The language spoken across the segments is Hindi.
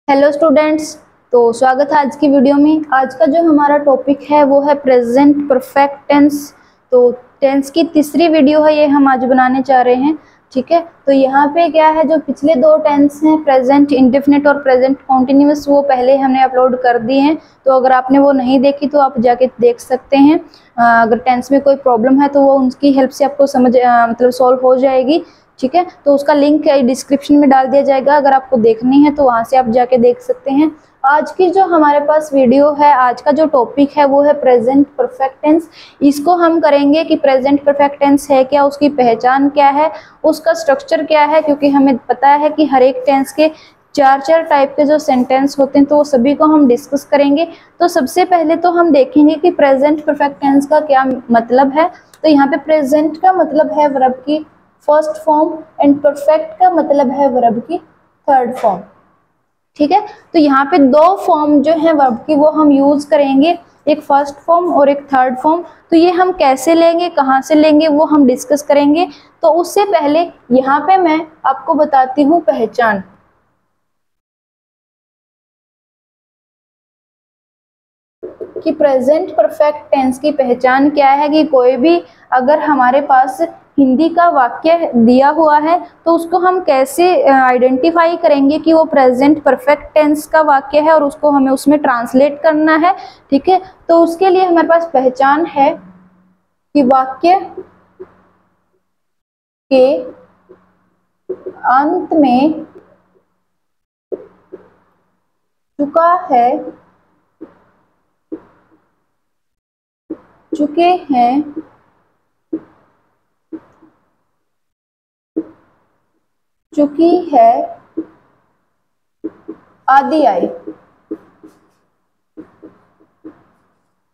Hello students. तो स्वागत है आज की वीडियो में। आज का जो हमारा टॉपिक है वो है प्रेजेंट परफेक्ट टेंस। तो टेंस की तीसरी वीडियो है ये हम आज बनाने जा रहे हैं। ठीक है, तो यहाँ पे क्या है, जो पिछले दो टेंस हैं प्रेजेंट इंडेफिनिट और प्रेजेंट कॉन्टिन्यूअस, वो पहले हमने अपलोड कर दिए हैं। तो अगर आपने वो नहीं देखी तो आप जाके देख सकते हैं। अगर टेंस में कोई प्रॉब्लम है तो वो उनकी हेल्प से आपको मतलब सॉल्व हो जाएगी। ठीक है, तो उसका लिंक डिस्क्रिप्शन में डाल दिया जाएगा, अगर आपको देखनी है तो वहां से आप जाके देख सकते हैं। आज की जो हमारे पास वीडियो है, आज का जो टॉपिक है वो है प्रेजेंट परफेक्ट टेंस। इसको हम करेंगे कि प्रेजेंट परफेक्ट टेंस है क्या, उसकी पहचान क्या है, उसका स्ट्रक्चर क्या है, क्योंकि हमें पता है कि हर एक टेंस के चार टाइप के जो सेंटेंस होते हैं तो वो सभी को हम डिस्कस करेंगे। तो सबसे पहले तो हम देखेंगे कि प्रेजेंट परफेक्ट टेंस का क्या मतलब है। तो यहाँ पे प्रेजेंट का मतलब है वर्ब की फर्स्ट फॉर्म एंड परफेक्ट का मतलब है वर्ब की थर्ड फॉर्म। ठीक है, तो यहाँ पे दो फॉर्म जो है वर्ब की वो हम यूज करेंगे, एक फर्स्ट फॉर्म और एक थर्ड फॉर्म। तो ये हम कैसे लेंगे, कहाँ से लेंगे, वो हम डिस्कस करेंगे। तो उससे पहले यहाँ पे मैं आपको बताती हूँ पहचान कि प्रेजेंट परफेक्ट टेंस की पहचान क्या है। कि कोई भी अगर हमारे पास हिंदी का वाक्य दिया हुआ है तो उसको हम कैसे आइडेंटिफाई करेंगे कि वो प्रेजेंट परफेक्ट टेंस का वाक्य है और उसको हमें उसमें ट्रांसलेट करना है। ठीक है, तो उसके लिए हमारे पास पहचान है कि वाक्य के अंत में चुका है, चुके हैं, चुकी है आदि आई।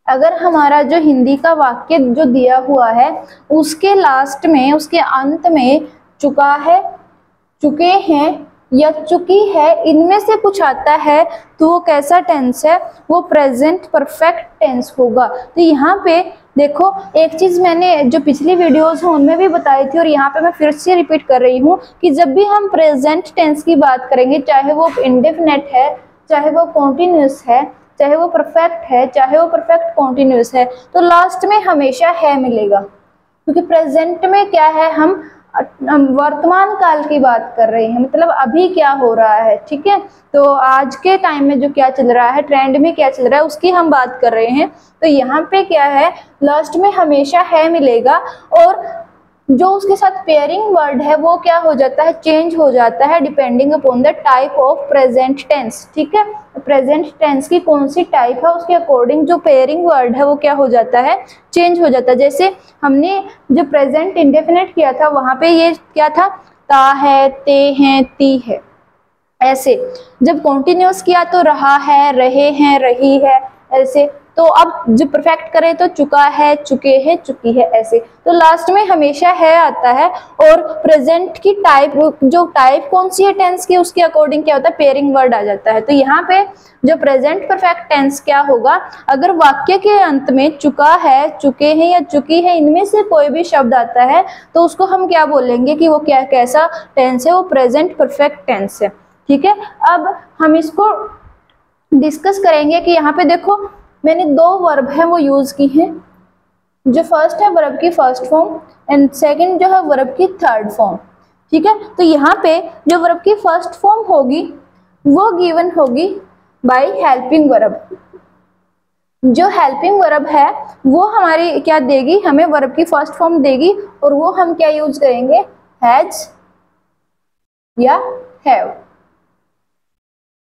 अगर हमारा जो हिंदी का वाक्य जो दिया हुआ है उसके लास्ट में, उसके अंत में चुका है, चुके हैं या चुकी है, इनमें से कुछ आता है तो वो कैसा टेंस है, वो प्रेजेंट परफेक्ट टेंस होगा। तो यहाँ पे देखो, एक चीज मैंने जो पिछली वीडियोस हैं उनमें भी बताई थी और यहाँ पे मैं फिर से रिपीट कर रही हूँ कि जब भी हम प्रेजेंट टेंस की बात करेंगे, चाहे वो इंडेफिनिट है, चाहे वो कॉन्टिन्यूअस है, चाहे वो परफेक्ट है, चाहे वो परफेक्ट कॉन्टिन्यूअस है, तो लास्ट में हमेशा है मिलेगा। क्योंकि प्रेजेंट में क्या है, हम वर्तमान काल की बात कर रहे हैं, मतलब अभी क्या हो रहा है। ठीक है, तो आज के टाइम में जो क्या चल रहा है, ट्रेंड में क्या चल रहा है, उसकी हम बात कर रहे हैं। तो यहाँ पे क्या है, लास्ट में हमेशा है मिलेगा और जो उसके साथ पेयरिंग वर्ड है वो क्या हो जाता है, चेंज हो जाता है depending upon the type of present tense. ठीक है, प्रेजेंट टेंस की कौन सी टाइप है उसके अकॉर्डिंग जो पेयरिंग वर्ड है वो क्या हो जाता है, चेंज हो जाता है। जैसे हमने जो प्रेजेंट इंडेफिनिट किया था वहां पे ये क्या था, ता है, ते हैं, ती है। ऐसे जब कॉन्टिन्यूअस किया तो रहा है, रहे हैं, रही है, ऐसे। तो अब जो परफेक्ट करे तो चुका है, चुके हैं, चुकी है, ऐसे। तो लास्ट में हमेशा है आता है। और प्रेजेंट की टाइप, जो टाइप कौन सी है टेंस की, उसके अकॉर्डिंग क्या होता है, पेयरिंग वर्ड आ जाता है। तो यहाँ पे जो प्रेजेंट परफेक्ट टेंस क्या होगा, अगर वाक्य के अंत में चुका है, चुके हैं या चुकी है, इनमें से कोई भी शब्द आता है तो उसको हम क्या बोलेंगे कि वो क्या, कैसा टेंस है, वो प्रेजेंट परफेक्ट टेंस है। ठीक है, अब हम इसको डिस्कस करेंगे कि यहाँ पे देखो मैंने दो वर्ब है वो यूज की हैं। जो फर्स्ट है वर्ब की फर्स्ट फॉर्म एंड सेकंड जो है वर्ब की थर्ड फॉर्म। ठीक है, तो यहाँ पे जो वर्ब की फर्स्ट फॉर्म होगी वो गिवन होगी बाय हेल्पिंग वर्ब। जो हेल्पिंग वर्ब है वो हमारी क्या देगी, हमें वर्ब की फर्स्ट फॉर्म देगी और वो हम क्या यूज करेंगे, हैज या हैव।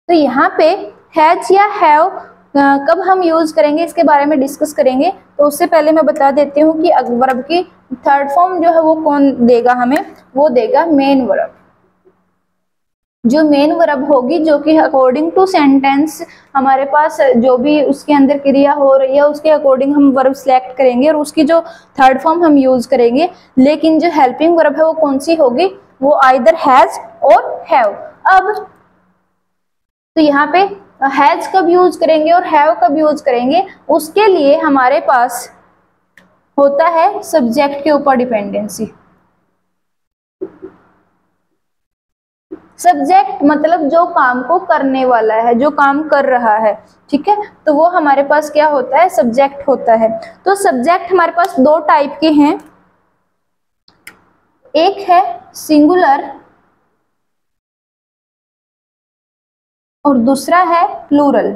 तो यहाँ पे हैज या हैव कब हम यूज करेंगे इसके बारे में डिस्कस करेंगे। तो उससे पहले मैं बता देती हूँ कि वर्ब की थर्ड फॉर्म जो है वो कौन देगा हमें, वो देगा मेन वर्ब। जो मेन वर्ब होगी, जो कि अकॉर्डिंग टू सेंटेंस हमारे पास जो भी उसके अंदर क्रिया हो रही है उसके अकॉर्डिंग हम वर्ब सिलेक्ट करेंगे और उसकी जो थर्ड फॉर्म हम यूज करेंगे। लेकिन जो हेल्पिंग वर्ब है वो कौन सी होगी, वो आइदर हैज और हैव। अब तो यहाँ पे हैज कब यूज करेंगे और हैव कब यूज करेंगे, उसके लिए हमारे पास होता है सब्जेक्ट के ऊपर डिपेंडेंसी। सब्जेक्ट मतलब जो काम को करने वाला है, जो काम कर रहा है, ठीक है, तो वो हमारे पास क्या होता है, सब्जेक्ट होता है। तो सब्जेक्ट हमारे पास दो टाइप के हैं, एक है सिंगुलर और दूसरा है प्लूरल।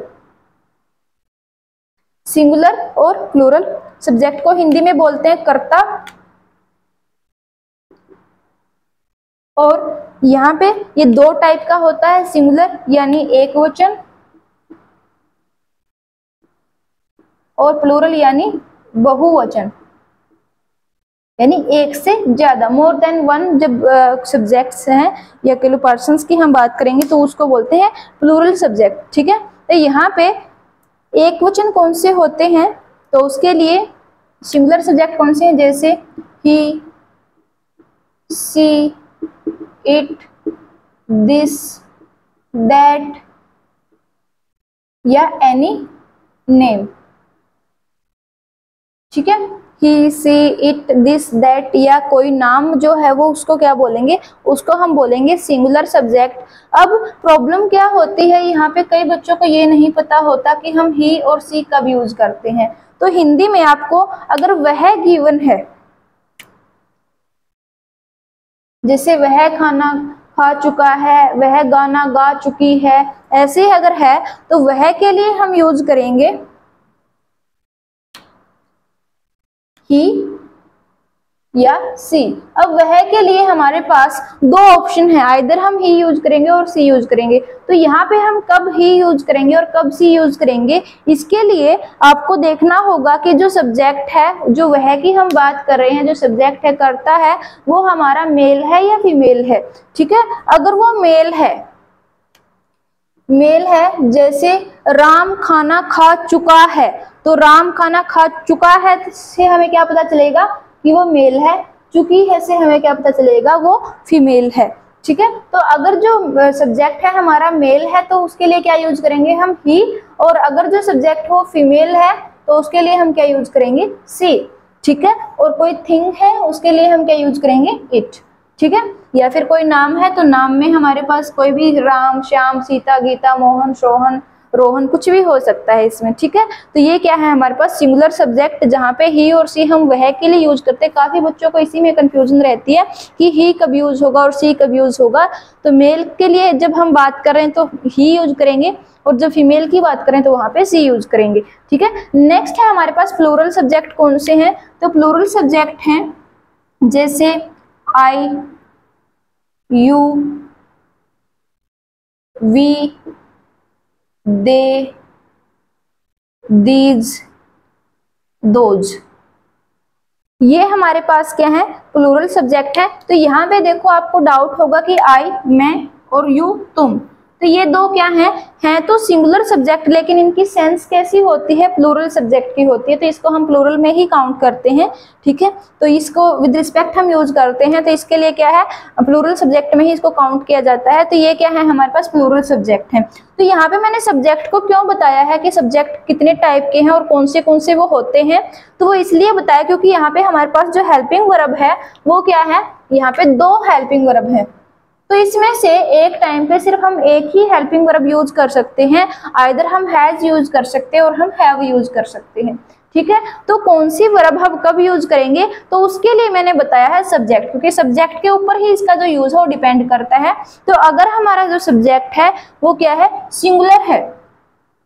सिंगुलर और प्लूरल। सब्जेक्ट को हिंदी में बोलते हैं कर्ता, और यहाँ पे ये दो टाइप का होता है, सिंगुलर यानी एक वचन और प्लूरल यानी बहुवचन, यानी एक से ज्यादा, मोर देन वन। जब सब्जेक्ट्स हैं या कह लो पर्सन्स की हम बात करेंगे तो उसको बोलते हैं प्लूरल सब्जेक्ट, ठीक है। तो यहाँ पे एक वचन कौन से होते हैं, तो उसके लिए सिंगुलर सब्जेक्ट कौन से हैं, जैसे ही, सी, इट, दिस, दैट या एनी नेम, ठीक है। ही, सी, इट, दिस, दैट या कोई नाम जो है वो उसको क्या बोलेंगे, उसको हम बोलेंगे सिंगुलर सब्जेक्ट। अब प्रॉब्लम क्या होती है, यहाँ पे कई बच्चों को ये नहीं पता होता कि हम ही और सी कब यूज करते हैं। तो हिंदी में आपको अगर वह गिवन है, जैसे वह खाना खा चुका है, वह गाना गा चुकी है, ऐसे अगर है तो वह के लिए हम यूज करेंगे ही या सी। अब वह के लिए हमारे पास दो ऑप्शन है, आइदर हम ही यूज करेंगे और सी यूज करेंगे। तो यहाँ पे हम कब ही यूज करेंगे और कब सी यूज करेंगे, इसके लिए आपको देखना होगा कि जो सब्जेक्ट है, जो वह की हम बात कर रहे हैं, जो सब्जेक्ट है करता है, वो हमारा मेल है या फीमेल है, ठीक है। अगर वो मेल है, जैसे राम खाना खा चुका है, तो राम खाना खा चुका है से हमें क्या पता चलेगा कि वो मेल है, चुकी है से हमें क्या पता चलेगा वो फीमेल है, ठीक है। तो अगर जो सब्जेक्ट है हमारा मेल है तो उसके लिए क्या यूज करेंगे हम ही, और अगर जो सब्जेक्ट हो फीमेल है तो उसके लिए हम क्या यूज करेंगे सी, ठीक है। और कोई थिंग है उसके लिए हम क्या यूज करेंगे इट, ठीक है। या फिर कोई नाम है तो नाम में हमारे पास कोई भी राम, श्याम, सीता, गीता, मोहन, सोहन, रोहन, कुछ भी हो सकता है इसमें, ठीक है। तो ये क्या है हमारे पास सिंगुलर सब्जेक्ट, जहाँ पे ही और सी हम वह के लिए यूज करते हैं। काफी बच्चों को इसी में कंफ्यूजन रहती है कि ही कब यूज होगा और सी कब यूज होगा। तो मेल के लिए जब हम बात कर रहे हैं तो ही यूज करेंगे, और जब फीमेल की बात करें तो वहां पे सी यूज करेंगे, ठीक है। नेक्स्ट है हमारे पास प्लूरल सब्जेक्ट कौन से हैं, तो प्लूरल सब्जेक्ट हैं जैसे I, you, we, they, these, those. ये हमारे पास क्या है, प्लूरल सब्जेक्ट है। तो यहाँ पे देखो आपको डाउट होगा कि आई मैं और यू तुम, तो ये दो क्या हैं तो सिंगुलर सब्जेक्ट, लेकिन इनकी सेंस कैसी होती है, प्लूरल सब्जेक्ट की होती है। तो इसको हम प्लूरल में ही काउंट करते हैं, ठीक है। तो इसको विद रिस्पेक्ट हम यूज करते हैं, तो इसके लिए क्या है, प्लूरल सब्जेक्ट में ही इसको काउंट किया जाता है। तो ये क्या है हमारे पास प्लूरल सब्जेक्ट है। तो यहाँ पे मैंने सब्जेक्ट को क्यों बताया है कि सब्जेक्ट कितने टाइप के हैं और कौन से वो होते हैं, तो वो इसलिए बताया क्योंकि यहाँ पे हमारे पास जो हेल्पिंग वर्ब है वो क्या है, यहाँ पे दो हेल्पिंग वर्ब है। तो इसमें से एक टाइम पे सिर्फ हम एक ही हेल्पिंग वर्ब यूज कर सकते हैं, आइदर हम हैज यूज कर सकते हैं और हम हैव यूज कर सकते हैं, ठीक है। तो कौन सी वर्ब हम कब यूज करेंगे, तो उसके लिए मैंने बताया है सब्जेक्ट, क्योंकि सब्जेक्ट के ऊपर ही इसका जो यूज है वो डिपेंड करता है। तो अगर हमारा जो सब्जेक्ट है वो क्या है, सिंगुलर है,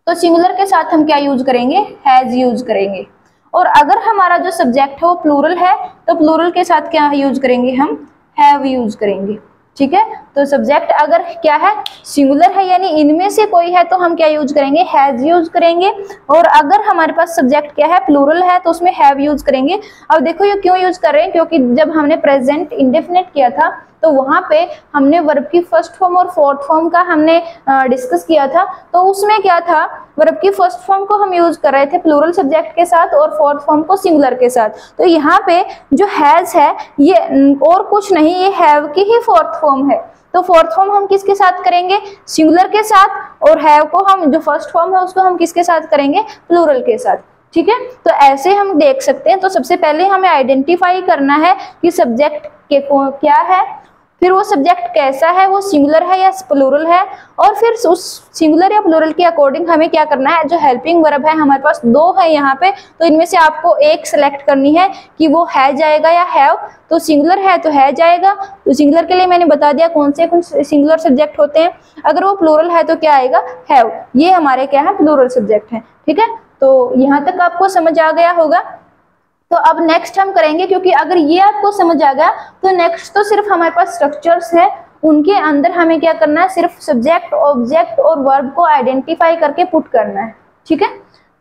तो सिंगुलर के साथ हम क्या यूज करेंगे, हैज यूज करेंगे। और अगर हमारा जो सब्जेक्ट है वो प्लूरल है तो प्लूरल के साथ क्या यूज करेंगे, हम हैव यूज करेंगे, ठीक है। तो सब्जेक्ट अगर क्या है, सिंगुलर है यानी इनमें से कोई है तो हम क्या यूज करेंगे, हैज यूज करेंगे। और अगर हमारे पास सब्जेक्ट क्या है, प्लूरल है, तो उसमें हैव यूज करेंगे। अब देखो ये क्यों यूज कर रहे हैं, क्योंकि जब हमने प्रेजेंट इंडेफिनिट किया था तो वहां पे हमने वर्ब की फर्स्ट फॉर्म और फोर्थ फॉर्म का हमने डिस्कस किया था। तो उसमें क्या था, वर्ब की फर्स्ट फॉर्म को हम यूज कर रहे थे प्लूरल सब्जेक्ट के साथ और फोर्थ फॉर्म को सिंगुलर के साथ। तो यहाँ पे जो हैज है ये और कुछ नहीं, ये हैव की ही फोर्थ फॉर्म है। तो फोर्थ फॉर्म हम किसके साथ करेंगे, सिंगुलर के साथ, और हैव को हम जो फर्स्ट फॉर्म है उसको हम किसके साथ करेंगे, प्लूरल के साथ, ठीक है। तो ऐसे हम देख सकते हैं। तो सबसे पहले हमें आइडेंटिफाई करना है कि सब्जेक्ट के क्या है, फिर वो सब्जेक्ट कैसा है, वो सिंगुलर है या प्लूरल है, और फिर उस सिंगुलर या प्लूरल के अकॉर्डिंग हमें क्या करना है, जो हेल्पिंग वर्ब है हमारे पास दो है यहाँ पे, तो इनमें से आपको एक सेलेक्ट करनी है कि वो है जाएगा या हैव। तो सिंगुलर है तो है जाएगा, तो सिंगुलर के लिए मैंने बता दिया कौन से सिंगुलर सब्जेक्ट होते हैं। अगर वो प्लूरल है तो क्या आएगा, हैव। ये हमारे क्या है, प्लूरल सब्जेक्ट है। ठीक है, तो यहाँ तक आपको समझ आ गया होगा। तो अब नेक्स्ट हम करेंगे, क्योंकि अगर ये आपको समझ आ गया तो नेक्स्ट तो सिर्फ हमारे पास स्ट्रक्चर्स है, उनके अंदर हमें क्या करना है, सिर्फ सब्जेक्ट, ऑब्जेक्ट और वर्ब को आइडेंटिफाई करके पुट करना है। ठीक है,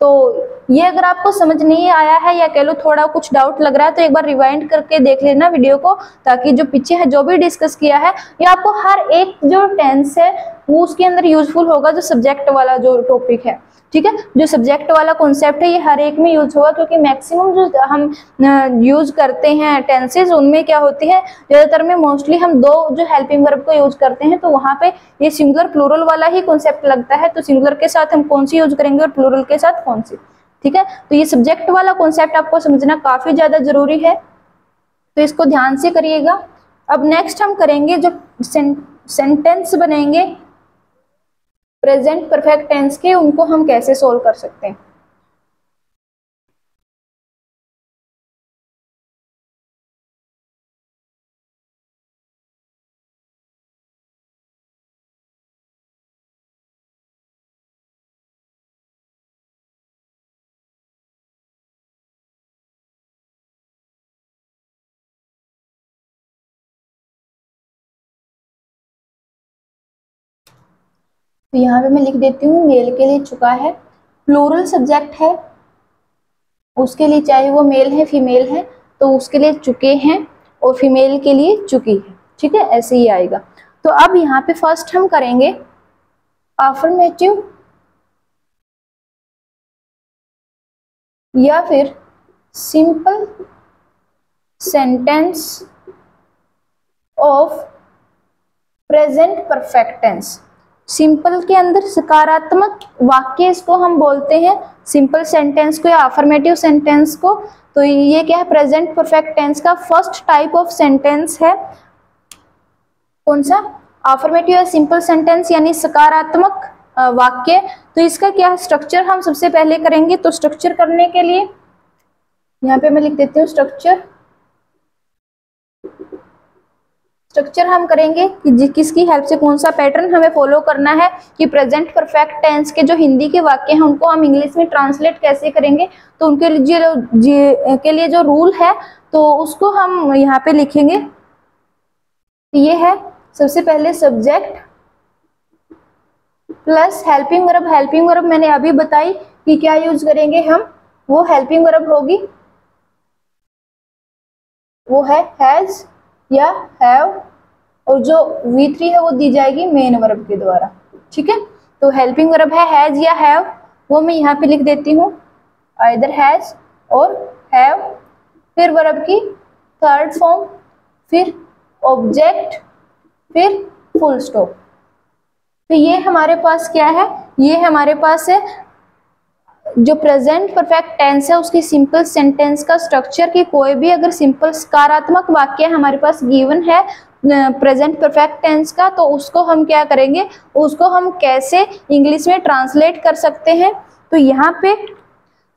तो ये अगर आपको समझ नहीं आया है या कह लो थोड़ा कुछ डाउट लग रहा है तो एक बार रिवाइंड करके देख लेना वीडियो को, ताकि जो पीछे है जो भी डिस्कस किया है ये आपको हर एक जो टेंस है वो उसके अंदर यूजफुल होगा, जो सब्जेक्ट वाला जो टॉपिक है। ठीक है, जो सब्जेक्ट वाला कॉन्सेप्ट है ये हर एक में यूज होगा, क्योंकि मैक्सिमम जो हम यूज करते हैं टेंसेज उनमें क्या होती है, ज्यादातर में मोस्टली हम दो जो हेल्पिंग वर्ब को यूज करते हैं, तो वहां पे ये सिंगुलर प्लूरल वाला ही कॉन्सेप्ट लगता है। तो सिंगुलर के साथ हम कौन सी यूज करेंगे और प्लूरल के साथ कौन सी। ठीक है, तो ये सब्जेक्ट वाला कॉन्सेप्ट आपको समझना काफी ज्यादा जरूरी है, तो इसको ध्यान से करिएगा। अब नेक्स्ट हम करेंगे जो सेंटेंस बनेंगे प्रेजेंट परफेक्ट टेंस के, उनको हम कैसे सोल्व कर सकते हैं। तो यहाँ पे मैं लिख देती हूँ मेल के लिए चुका है, प्लूरल सब्जेक्ट है उसके लिए चाहे वो मेल है फीमेल है तो उसके लिए चुके हैं, और फीमेल के लिए चुकी है। ठीक है, ऐसे ही आएगा। तो अब यहाँ पे फर्स्ट हम करेंगे अफर्मेटिव या फिर simple sentence of present perfect tense. Simple के अंदर सकारात्मक वाक्य इसको हम बोलते हैं, सिंपल सेंटेंस को या अफर्मेटिव सेंटेंस को। तो ये क्या है, प्रेजेंट परफेक्ट टेंस का फर्स्ट टाइप ऑफ सेंटेंस है। कौन सा, अफर्मेटिव या सिंपल सेंटेंस यानी सकारात्मक वाक्य। तो इसका क्या स्ट्रक्चर हम सबसे पहले करेंगे, तो स्ट्रक्चर करने के लिए यहाँ पे मैं लिख देती हूँ स्ट्रक्चर हम करेंगे कि किसकी हेल्प से, कौन सा पैटर्न हमें फॉलो करना है कि प्रेजेंट परफेक्ट टेंस के जो हिंदी के वाक्य हैं उनको हम इंग्लिश में ट्रांसलेट कैसे करेंगे। तो उनके लिए जो रूल है तो उसको हम यहाँ पे लिखेंगे। ये है सबसे पहले subject plus helping verb. Helping verb मैंने अभी बताई कि क्या यूज करेंगे हम, वो हेल्पिंग वर्ब होगी, वो है हैज या हैव, और जो V3 है वो दी जाएगी मेन वर्ब के द्वारा। ठीक है, तो हेल्पिंग वर्ब है हैज या हैव, वो मैं यहाँ पे लिख देती हूँ आइदर हैज और हैव, फिर वर्ब की थर्ड फॉर्म, फिर ऑब्जेक्ट, फिर फुल स्टॉप। तो ये हमारे पास क्या है, ये हमारे पास है जो प्रेजेंट परफेक्ट टेंस है उसकी सिंपल सेंटेंस का स्ट्रक्चर कि कोई भी अगर सिंपल सकारात्मक वाक्य हमारे पास गिवन है प्रेजेंट परफेक्ट टेंस का, तो उसको हम क्या करेंगे, उसको हम कैसे इंग्लिश में ट्रांसलेट कर सकते हैं। तो यहाँ पे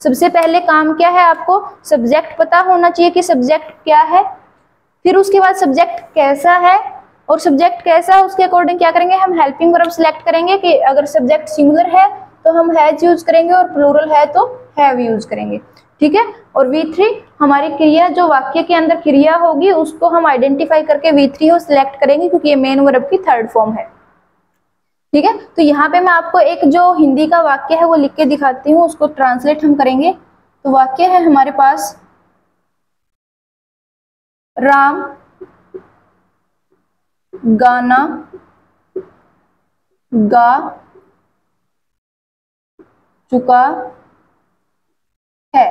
सबसे पहले काम क्या है, आपको सब्जेक्ट पता होना चाहिए कि सब्जेक्ट क्या है, फिर उसके बाद सब्जेक्ट कैसा है, और सब्जेक्ट कैसा है उसके अकॉर्डिंग क्या करेंगे, हम हेल्पिंग वर्ब सिलेक्ट करेंगे कि अगर सब्जेक्ट सिंगुलर है तो हम हैज यूज करेंगे और प्लूरल है तो हैव यूज करेंगे। ठीक है, और V3 हमारी क्रिया जो वाक्य के अंदर क्रिया होगी उसको हम आइडेंटिफाई करके V3 को सिलेक्ट करेंगे क्योंकि ये मेन वर्ब की थर्ड फॉर्म है। ठीक है, तो यहाँ पे मैं आपको एक जो हिंदी का वाक्य है वो लिख के दिखाती हूँ, उसको ट्रांसलेट हम करेंगे। तो वाक्य है हमारे पास, राम गाना गा चुका है।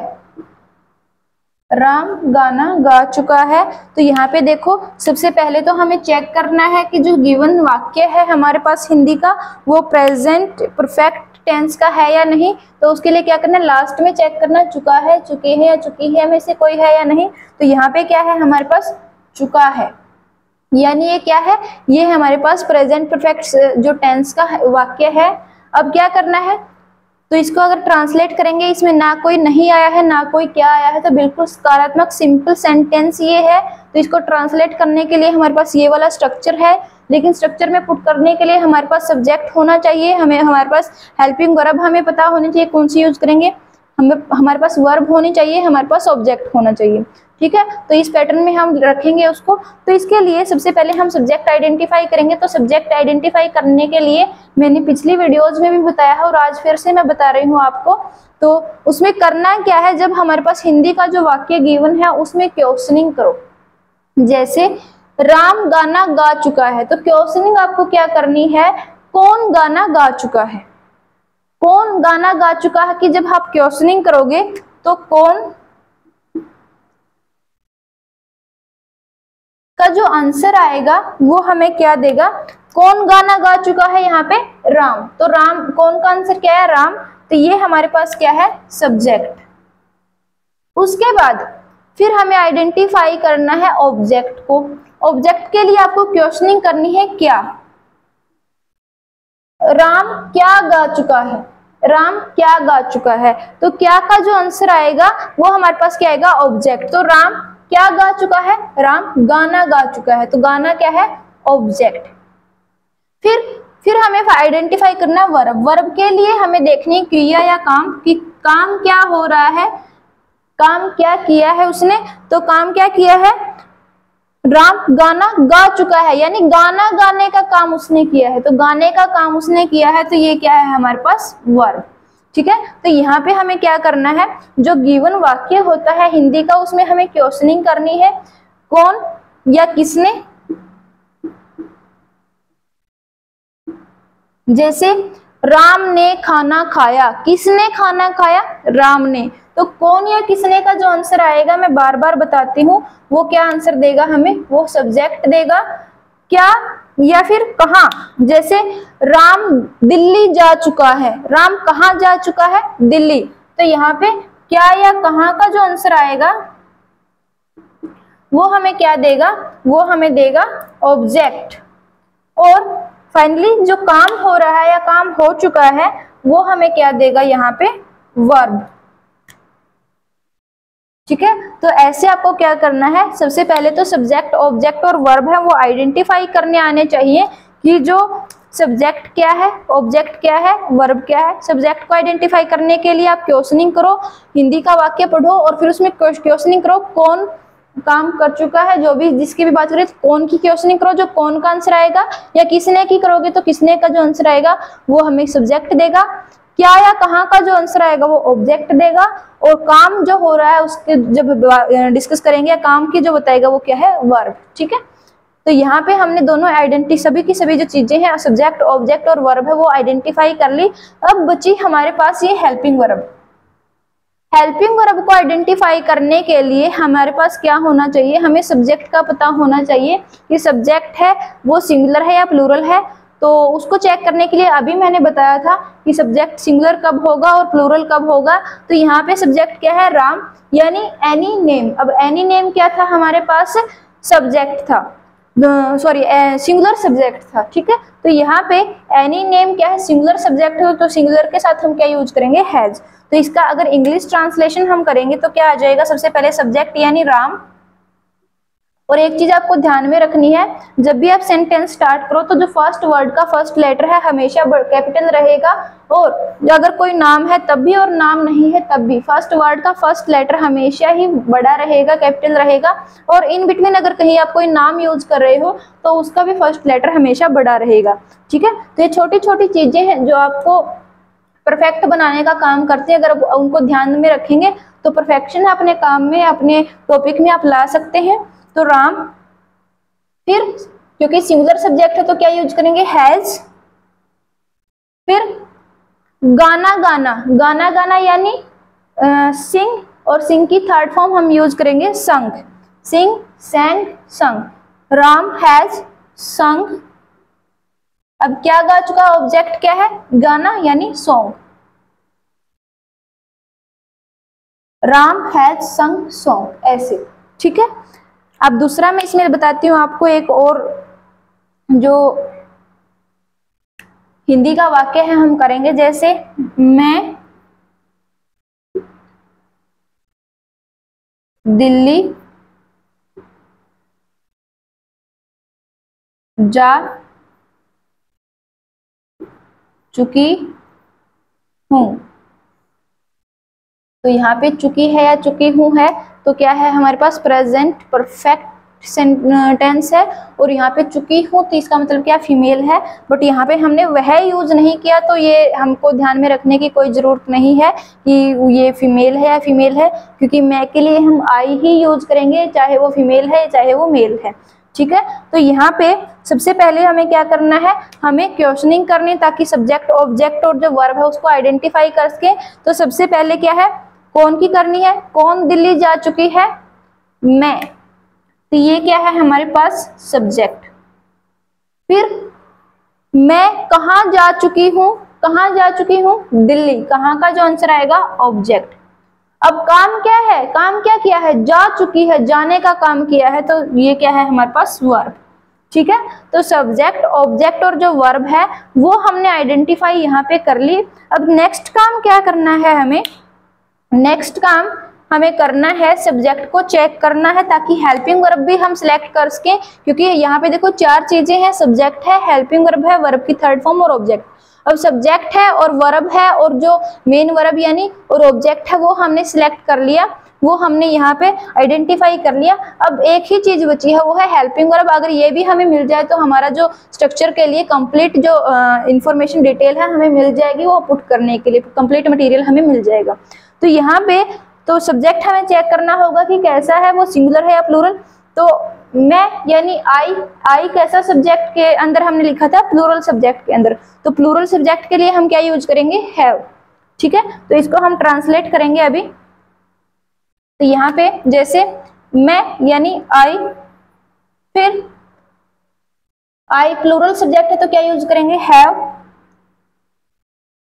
राम गाना गा चुका है। तो यहाँ पे देखो सबसे पहले तो हमें चेक करना है कि जो गिवन वाक्य है हमारे पास हिंदी का वो प्रेजेंट परफेक्ट टेंस का है या नहीं। तो उसके लिए क्या करना है, लास्ट में चेक करना चुका है, चुके हैं या चुकी है में से कोई है या नहीं। तो यहाँ पे क्या है हमारे पास चुका है। यानी ये क्या है, ये हमारे पास प्रेजेंट परफेक्ट जो टेंस का वाक्य है। अब क्या करना है, तो इसको अगर ट्रांसलेट करेंगे, इसमें ना कोई नहीं आया है ना कोई क्या आया है, तो बिल्कुल सकारात्मक सिंपल सेंटेंस ये है। तो इसको ट्रांसलेट करने के लिए हमारे पास ये वाला स्ट्रक्चर है, लेकिन स्ट्रक्चर में पुट करने के लिए हमारे पास सब्जेक्ट होना चाहिए, हमारे पास हेल्पिंग वर्ब हमें पता होनी चाहिए कौन सी यूज करेंगे, हमारे पास वर्ब होनी चाहिए, हमारे पास ऑब्जेक्ट होना चाहिए। ठीक है, तो इस पैटर्न में हम रखेंगे उसको। तो इसके लिए सबसे पहले हम सब्जेक्ट आइडेंटिफाई करेंगे। तो सब्जेक्ट आइडेंटिफाई करने के लिए मैंने पिछली वीडियोज में भी बताया है और आज फिर से मैं बता रही हूँ आपको। तो उसमें करना क्या है, जब हमारे पास हिंदी का जो वाक्य गिवन है उसमें क्वेश्चनिंग करो। जैसे राम गाना गा चुका है, तो क्वेश्चनिंग आपको क्या करनी है, कौन गाना गा चुका है, कौन गाना गा चुका है, कि जब आप क्वेश्चनिंग करोगे तो कौन का जो आंसर आएगा वो हमें क्या देगा, कौन गाना गा चुका है, यहाँ पे राम। तो राम, कौन का आंसर क्या है, राम। तो ये हमारे पास क्या है, सब्जेक्ट। उसके बाद फिर हमें आइडेंटिफाई करना है ऑब्जेक्ट को। ऑब्जेक्ट के लिए आपको क्वेश्चनिंग करनी है, क्या, राम क्या गा चुका है, राम क्या गा चुका है। तो क्या का जो आंसर आएगा वो हमारे पास क्या आएगा, ऑब्जेक्ट। तो राम क्या गा चुका है, राम गाना गा चुका है, तो गाना क्या है, ऑब्जेक्ट। फिर हमें आइडेंटिफाई करना है वर्ब। वर्ब के लिए हमें देखनी है क्रिया या काम, कि काम क्या हो रहा है, काम क्या किया है उसने। तो काम क्या किया है, राम गाना गा चुका है, यानी गाना गाने का काम उसने किया है, तो गाने का काम उसने किया है, तो ये क्या है हमारे पास, वर्ब। ठीक है, तो यहाँ पे हमें क्या करना है, जो गिवन वाक्य होता है हिंदी का उसमें हमें क्वेश्चनिंग करनी है, कौन या किसने। जैसे राम ने खाना खाया, किसने खाना खाया, राम ने। तो कौन या किसने का जो आंसर आएगा, मैं बार बार बताती हूँ, वो क्या आंसर देगा हमें, वो सब्जेक्ट देगा। क्या या फिर कहाँ, जैसे राम दिल्ली जा चुका है, राम कहाँ जा चुका है, दिल्ली। तो यहाँ पे क्या या कहाँ का जो आंसर आएगा वो हमें क्या देगा, वो हमें देगा ऑब्जेक्ट। और फाइनली जो काम हो रहा है या काम हो चुका है वो हमें क्या देगा, यहाँ पे वर्ब। ठीक है, तो ऐसे आपको क्या करना है, सबसे पहले तो सब्जेक्ट, ऑब्जेक्ट और वर्ब है वो आइडेंटिफाई करने आने चाहिए, कि जो सब्जेक्ट क्या है, ऑब्जेक्ट क्या है, वर्ब क्या है। सब्जेक्ट को आइडेंटिफाई करने के लिए आप क्वेश्चनिंग करो, हिंदी का वाक्य पढ़ो और फिर उसमें क्वेश्चनिंग करो, कौन काम कर चुका है, जो भी जिसकी भी बात करें कौन की क्वेश्चनिंग करो, जो कौन का आंसर आएगा, या किसने की करोगे तो किसने का जो आंसर आएगा वो हमें सब्जेक्ट देगा। क्या या कहाँ का जो आंसर आएगा वो ऑब्जेक्ट देगा। और काम जो हो रहा है उसके जब डिस्कस करेंगे, काम की जो बताएगा वो क्या है, वर्ब। ठीक है, तो यहाँ पे हमने दोनों सभी की सभी जो चीजें हैं, सब्जेक्ट, ऑब्जेक्ट और वर्ब है वो आइडेंटिफाई कर ली। अब बची हमारे पास ये हेल्पिंग वर्ब। हेल्पिंग वर्ब को आइडेंटिफाई करने के लिए हमारे पास क्या होना चाहिए, हमें सब्जेक्ट का पता होना चाहिए कि सब्जेक्ट है वो सिंगुलर है या प्लूरल है। तो उसको चेक करने के लिए अभी मैंने बताया था कि सब्जेक्ट सिंगुलर कब होगा और प्लूरल कब होगा। तो यहाँ पे सब्जेक्ट क्या है, राम, यानी एनी नेम। अब एनी नेम क्या था हमारे पास, सब्जेक्ट था, सॉरी सिंगुलर सब्जेक्ट था। ठीक है, तो यहाँ पे एनी नेम क्या है, सिंगुलर सब्जेक्ट है, तो सिंगुलर के साथ हम क्या यूज करेंगे, हैज। तो इसका अगर इंग्लिश ट्रांसलेशन हम करेंगे तो क्या आ जाएगा, सबसे पहले सब्जेक्ट यानी राम। और एक चीज आपको ध्यान में रखनी है, जब भी आप सेंटेंस स्टार्ट करो तो जो फर्स्ट वर्ड का फर्स्ट लेटर है हमेशा कैपिटल रहेगा, और अगर कोई नाम है तब भी और नाम नहीं है तब भी फर्स्ट वर्ड का फर्स्ट लेटर हमेशा ही बड़ा रहेगा, कैपिटल रहेगा। और इन बिटवीन अगर कहीं आप कोई नाम यूज कर रहे हो तो उसका भी फर्स्ट लेटर हमेशा बड़ा रहेगा। ठीक है, तो ये छोटी छोटी चीजें हैं जो आपको परफेक्ट बनाने का काम करते हैं। अगर उनको ध्यान में रखेंगे तो परफेक्शन अपने काम में, अपने टॉपिक में आप ला सकते हैं। तो राम, फिर क्योंकि सिंगुलर सब्जेक्ट है तो क्या यूज करेंगे, हैज। फिर गाना गाना, गाना गाना यानी सिंग, और सिंग की थर्ड फॉर्म हम यूज करेंगे संग, सिंग, सैंग, संग। राम हैज संग। अब क्या गा चुका, ऑब्जेक्ट क्या है, गाना यानी सॉन्ग। राम हैज संग सॉन्ग, ऐसे। ठीक है, अब दूसरा मैं इसमें बताती हूँ आपको एक और जो हिंदी का वाक्य है हम करेंगे, जैसे मैं दिल्ली जा चुकी हूँ। तो यहाँ पे चुकी है या चुकी हूँ है तो क्या है हमारे पास प्रेजेंट परफेक्ट टेंस है, और यहाँ पे चुकी हूँ तो इसका मतलब क्या फीमेल है, बट यहाँ पे हमने वह यूज नहीं किया, तो ये हमको ध्यान में रखने की कोई जरूरत नहीं है कि ये फीमेल है या फीमेल है, क्योंकि मैं के लिए हम आई ही यूज करेंगे, चाहे वो फीमेल है चाहे वो मेल है। ठीक है, तो यहाँ पे सबसे पहले हमें क्या करना है, हमें क्वेश्चनिंग करनी ताकि सब्जेक्ट ऑब्जेक्ट और जो वर्ब है उसको आइडेंटिफाई कर सके। तो सबसे पहले क्या है, कौन की करनी है, कौन दिल्ली जा चुकी है, मैं, तो ये क्या है हमारे पास सब्जेक्ट। फिर मैं कहाँ जा चुकी हूँ, कहाँ जा चुकी हूँ, दिल्ली, कहाँ का जो आंसर आएगा ऑब्जेक्ट। अब काम क्या है, काम क्या किया है, जा चुकी है, जाने का काम किया है, तो ये क्या है हमारे पास वर्ब। ठीक है, तो सब्जेक्ट ऑब्जेक्ट और जो वर्ब है वो हमने आइडेंटिफाई यहाँ पे कर ली। अब नेक्स्ट काम क्या करना है हमें, नेक्स्ट काम हमें करना है सब्जेक्ट को चेक करना है ताकि हेल्पिंग वर्ब भी हम सिलेक्ट कर सकें, क्योंकि यहाँ पे देखो चार चीजें हैं, सब्जेक्ट है, हेल्पिंग वर्ब है, वर्ब की थर्ड फॉर्म और ऑब्जेक्ट। अब सब्जेक्ट है और वर्ब है और जो मेन वर्ब यानी और ऑब्जेक्ट है वो हमने सिलेक्ट कर लिया, वो हमने यहाँ पे आइडेंटिफाई कर लिया। अब एक ही चीज बची है वो है हेल्पिंग वर्ब। अगर ये भी हमें मिल जाए तो हमारा जो स्ट्रक्चर के लिए कंप्लीट जो इंफॉर्मेशन डिटेल है हमें मिल जाएगी, वो पुट करने के लिए कंप्लीट मटेरियल हमें मिल जाएगा। तो यहाँ पे तो सब्जेक्ट हमें चेक करना होगा कि कैसा है, वो सिंगुलर है या प्लूरल। तो मैं यानी आई कैसा सब्जेक्ट के अंदर हमने लिखा था, प्लूरल सब्जेक्ट के अंदर, तो प्लूरल सब्जेक्ट के लिए हम क्या यूज करेंगे, हैव। ठीक है, तो इसको हम ट्रांसलेट करेंगे अभी। तो यहाँ पे जैसे मैं यानी आई, फिर आई प्लूरल सब्जेक्ट है तो क्या यूज करेंगे, हैव।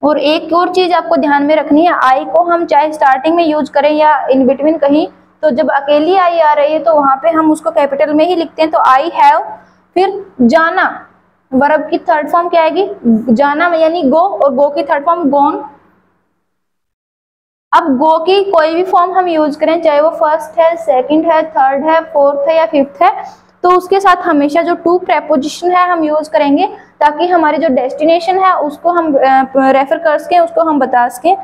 और एक और चीज आपको ध्यान में रखनी है, आई को हम चाहे स्टार्टिंग में यूज करें या इन बिटवीन कहीं, तो जब अकेली आई आ रही है तो वहां पे हम उसको कैपिटल में ही लिखते हैं। तो आई हैव, फिर जाना, वर्ब की थर्ड फॉर्म क्या आएगी, जाना यानी गो, और गो की थर्ड फॉर्म गोन। अब गो की कोई भी फॉर्म हम यूज करें, चाहे वो फर्स्ट है, सेकंड है, थर्ड है, फोर्थ है या फिफ्थ है, तो उसके साथ हमेशा जो टू प्रेपोजिशन है हम यूज करेंगे ताकि हमारी जो डेस्टिनेशन है उसको हम रेफर कर सकें, उसको हम बता सकें,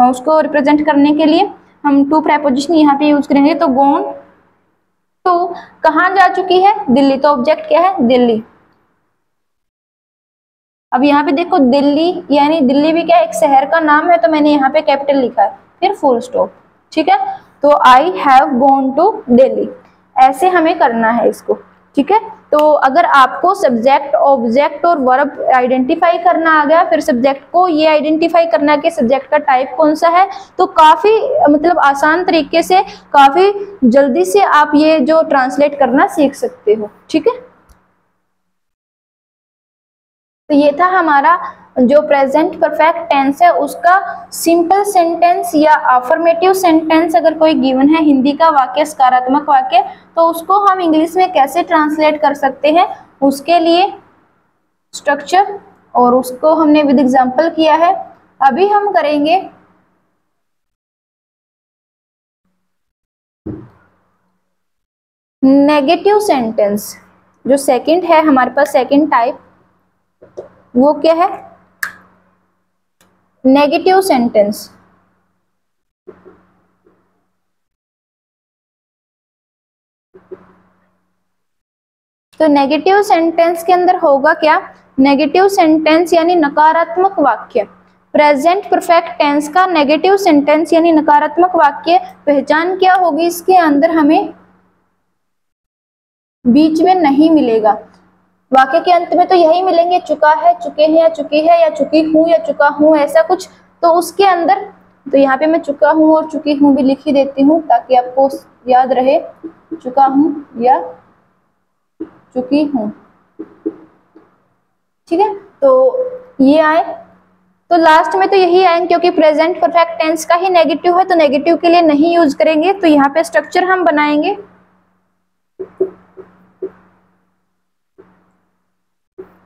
उसको रिप्रेजेंट करने के लिए हम टू प्रेपोजिशन यहाँ पे यूज करेंगे। तो गोन टू, कहाँ जा चुकी है, दिल्ली, तो ऑब्जेक्ट क्या है, दिल्ली। अब यहाँ पे देखो दिल्ली यानी दिल्ली भी क्या एक शहर का नाम है, तो मैंने यहाँ पे कैपिटल लिखा है, फिर फुल स्टॉप। ठीक है, तो I have gone to Delhi, ऐसे हमें करना है इसको। ठीक है, तो अगर आपको सब्जेक्ट ऑब्जेक्ट और वर्ब आइडेंटिफाई करना आ गया, फिर सब्जेक्ट को ये आइडेंटिफाई करना कि सब्जेक्ट का टाइप कौन सा है, तो काफी मतलब आसान तरीके से काफी जल्दी से आप ये जो ट्रांसलेट करना सीख सकते हो। ठीक है, तो ये था हमारा जो प्रेजेंट परफेक्ट टेंस है उसका सिंपल सेंटेंस या अफर्मेटिव सेंटेंस अगर कोई गिवन है, हिंदी का वाक्य, सकारात्मक वाक्य, तो उसको हम इंग्लिश में कैसे ट्रांसलेट कर सकते हैं, उसके लिए स्ट्रक्चर और उसको हमने विद एग्जांपल किया है। अभी हम करेंगे नेगेटिव सेंटेंस। जो सेकंड है हमारे पास, सेकंड टाइप, वो क्या है, नेगेटिव सेंटेंस। तो नेगेटिव सेंटेंस के अंदर होगा क्या, नेगेटिव सेंटेंस यानी नकारात्मक वाक्य। प्रेजेंट परफेक्ट टेंस का नेगेटिव सेंटेंस यानी नकारात्मक वाक्य पहचान क्या होगी, इसके अंदर हमें बीच में नहीं मिलेगा, वाक्य के अंत में तो यही मिलेंगे, चुका है, चुके हैं या चुकी है, या चुकी हूं या चुका हूं, ऐसा कुछ। तो उसके अंदर तो यहाँ पे मैं चुका हूं और चुकी हूं भी लिख ही देती हूँ ताकि आपको याद रहे, चुका हूं या चुकी हूं। ठीक है, तो ये आए, तो लास्ट में तो यही आएंगे क्योंकि प्रेजेंट परफेक्ट टेंस का ही नेगेटिव है, तो नेगेटिव के लिए नहीं यूज करेंगे। तो यहाँ पे स्ट्रक्चर हम बनाएंगे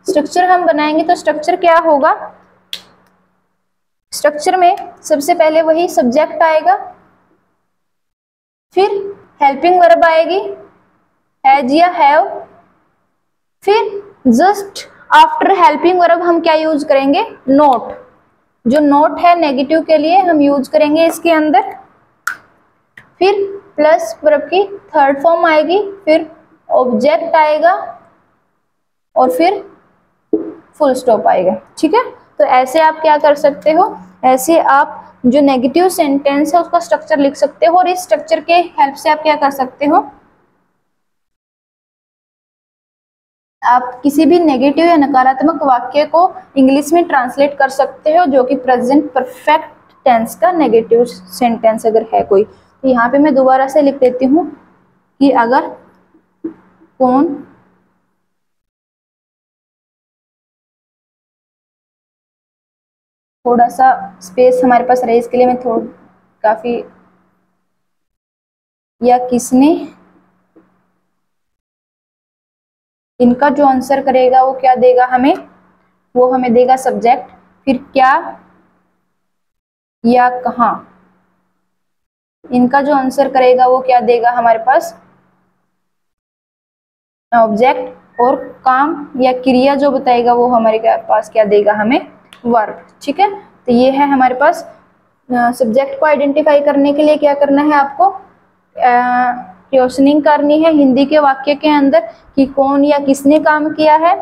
स्ट्रक्चर हम बनाएंगे तो स्ट्रक्चर क्या होगा, स्ट्रक्चर में सबसे पहले वही सब्जेक्ट आएगा, फिर हेल्पिंग वर्ब आएगी हैज या हैव, फिर जस्ट आफ्टर हेल्पिंग वर्ब हम क्या यूज करेंगे, नोट। जो नोट है नेगेटिव के लिए हम यूज करेंगे इसके अंदर, फिर प्लस वर्ब की थर्ड फॉर्म आएगी, फिर ऑब्जेक्ट आएगा और फिर फुल स्टॉप आएगा। ठीक है, तो ऐसे आप क्या कर सकते हो, ऐसे आप जो नेगेटिव सेंटेंस है उसका स्ट्रक्चर लिख सकते हो और इस स्ट्रक्चर के हेल्प से आप क्या कर सकते हो, आप किसी भी नेगेटिव या नकारात्मक वाक्य को इंग्लिश में ट्रांसलेट कर सकते हो जो कि प्रेजेंट परफेक्ट टेंस का नेगेटिव सेंटेंस अगर है कोई। तो यहाँ पे मैं दोबारा से लिख देती हूँ कि अगर कौन थोड़ा सा स्पेस हमारे पास रहे इसके लिए मैं काफी, या किसने, इनका जो आंसर करेगा वो क्या देगा हमें, वो हमें देगा सब्जेक्ट, फिर क्या या कहाँ, इनका जो आंसर करेगा वो क्या देगा हमारे पास ऑब्जेक्ट, और काम या क्रिया जो बताएगा वो हमारे पास क्या देगा हमें वर्ब। ठीक है, तो ये है हमारे पास सब्जेक्ट को आइडेंटिफाई करने के लिए क्या करना है आपको, क्वेश्चनिंग करनी है हिंदी के वाक्य के अंदर कि कौन या किसने काम किया है,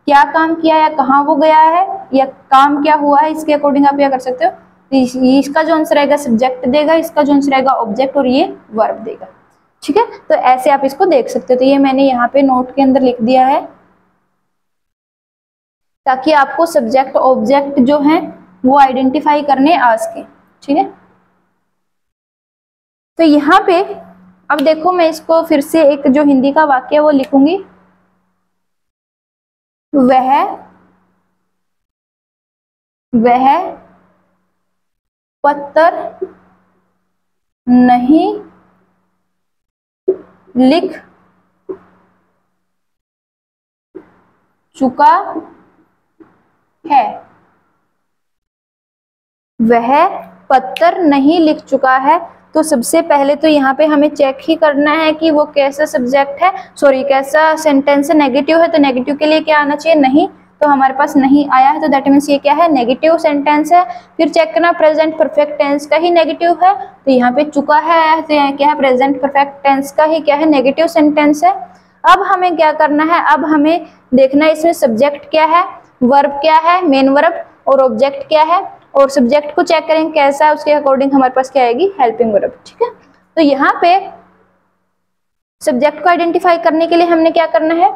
क्या काम किया या कहाँ वो गया है या काम क्या हुआ है, इसके अकॉर्डिंग आप क्या कर सकते हो, इसका जो आंसर आएगा सब्जेक्ट देगा, इसका जो आंसर आएगा ऑब्जेक्ट और ये वर्ब देगा। ठीक है, तो ऐसे आप इसको देख सकते हो। तो ये मैंने यहाँ पे नोट के अंदर लिख दिया है ताकि आपको सब्जेक्ट ऑब्जेक्ट जो है वो आइडेंटिफाई करने आ सके। ठीक है, तो यहाँ पे अब देखो मैं इसको फिर से एक जो हिंदी का वाक्य है वो लिखूंगी, वह पत्थर नहीं लिख चुका है, वह पत्थर नहीं लिख चुका है। तो सबसे पहले तो यहाँ पे हमें चेक ही करना है कि वो कैसा सब्जेक्ट है, सॉरी कैसा सेंटेंस है, नेगेटिव है तो नेगेटिव के लिए क्या आना चाहिए, नहीं, तो हमारे पास नहीं आया है तो दैट मीन्स ये क्या है, नेगेटिव सेंटेंस है। फिर चेक करना प्रेजेंट परफेक्ट टेंस का ही नेगेटिव है, तो यहाँ पे चुका है तो यहाँ क्या है, प्रेजेंट परफेक्ट टेंस का ही क्या है, नेगेटिव सेंटेंस है। अब हमें क्या करना है, अब हमें देखना है इसमें सब्जेक्ट क्या है, वर्ब क्या है, मेन वर्ब, और ऑब्जेक्ट क्या है, और सब्जेक्ट को चेक करेंगे कैसा है, उसके अकॉर्डिंग हमारे पास क्या आएगी, हेल्पिंग वर्ब। ठीक है, तो यहाँ पे सब्जेक्ट को आइडेंटिफाई करने के लिए हमने क्या करना है,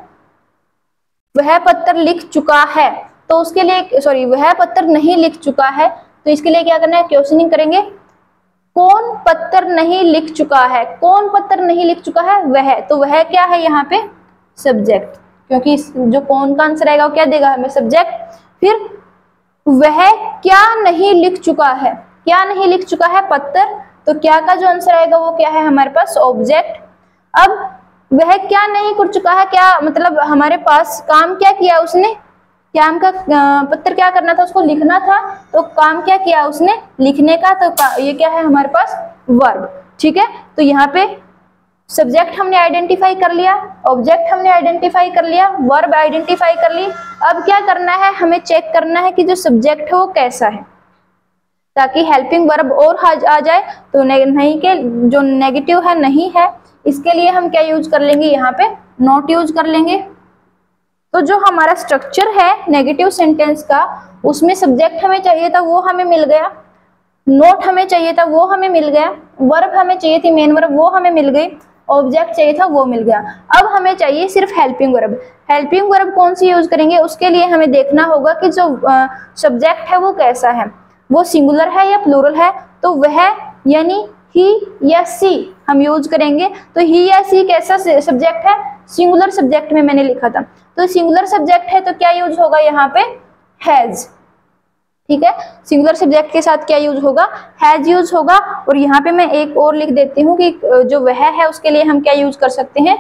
वह पत्थर लिख चुका है, तो उसके लिए सॉरी वह पत्थर नहीं लिख चुका है, तो इसके लिए क्या करना है, क्वेश्चनिंग करेंगे, कौन पत्थर नहीं लिख चुका है, कौन पत्थर नहीं लिख चुका है, वह, तो वह क्या है यहाँ पे सब्जेक्ट, क्योंकि जो कौन का आंसर आएगा वो क्या देगा हमें, सब्जेक्ट। फिर वह क्या नहीं लिख चुका है, क्या नहीं लिख चुका है, पत्थर, तो क्या का जो आंसर आएगा वो क्या है हमारे पास ऑब्जेक्ट। अब वह क्या नहीं कर चुका है, क्या मतलब हमारे पास काम क्या किया उसने, काम का पत्थर क्या करना था, उसको लिखना था, तो काम क्या किया उसने, लिखने का, तो ये क्या है हमारे पास वर्ब। ठीक है, तो यहाँ पे सब्जेक्ट हमने आइडेंटिफाई कर लिया, ऑब्जेक्ट हमने आइडेंटिफाई कर लिया, वर्ब आइडेंटिफाई कर ली। अब क्या करना है, हमें चेक करना है कि जो सब्जेक्ट है वो कैसा है, ताकि हेल्पिंग वर्ब और आ जाए। तो नहीं के जो नेगेटिव है नहीं है, इसके लिए हम क्या यूज कर लेंगे, यहाँ पे नॉट यूज कर लेंगे। तो जो हमारा स्ट्रक्चर है नेगेटिव सेंटेंस का, उसमें सब्जेक्ट हमें चाहिए था वो हमें मिल गया, नोट हमें चाहिए था वो हमें मिल गया, वर्ब हमें चाहिए थी मेन वर्ब वो हमें मिल गई, ऑब्जेक्ट चाहिए था वो मिल गया। अब हमें चाहिए सिर्फ हेल्पिंग वर्ब। हेल्पिंग वर्ब कौन सी यूज करेंगे, उसके लिए हमें देखना होगा कि जो सब्जेक्ट है वो कैसा है, वो सिंगुलर है या प्लूरल है, तो वह यानी ही या सी हम यूज करेंगे। तो ही या सी कैसा सब्जेक्ट है, सिंगुलर सब्जेक्ट में मैंने लिखा था, तो सिंगुलर सब्जेक्ट है तो क्या यूज होगा यहाँ पे, हैज। ठीक है, सिंगुलर सब्जेक्ट के साथ क्या यूज होगा, हैज यूज होगा। और यहाँ पे मैं एक और लिख देती हूँ कि जो वह है उसके लिए हम क्या यूज कर सकते हैं,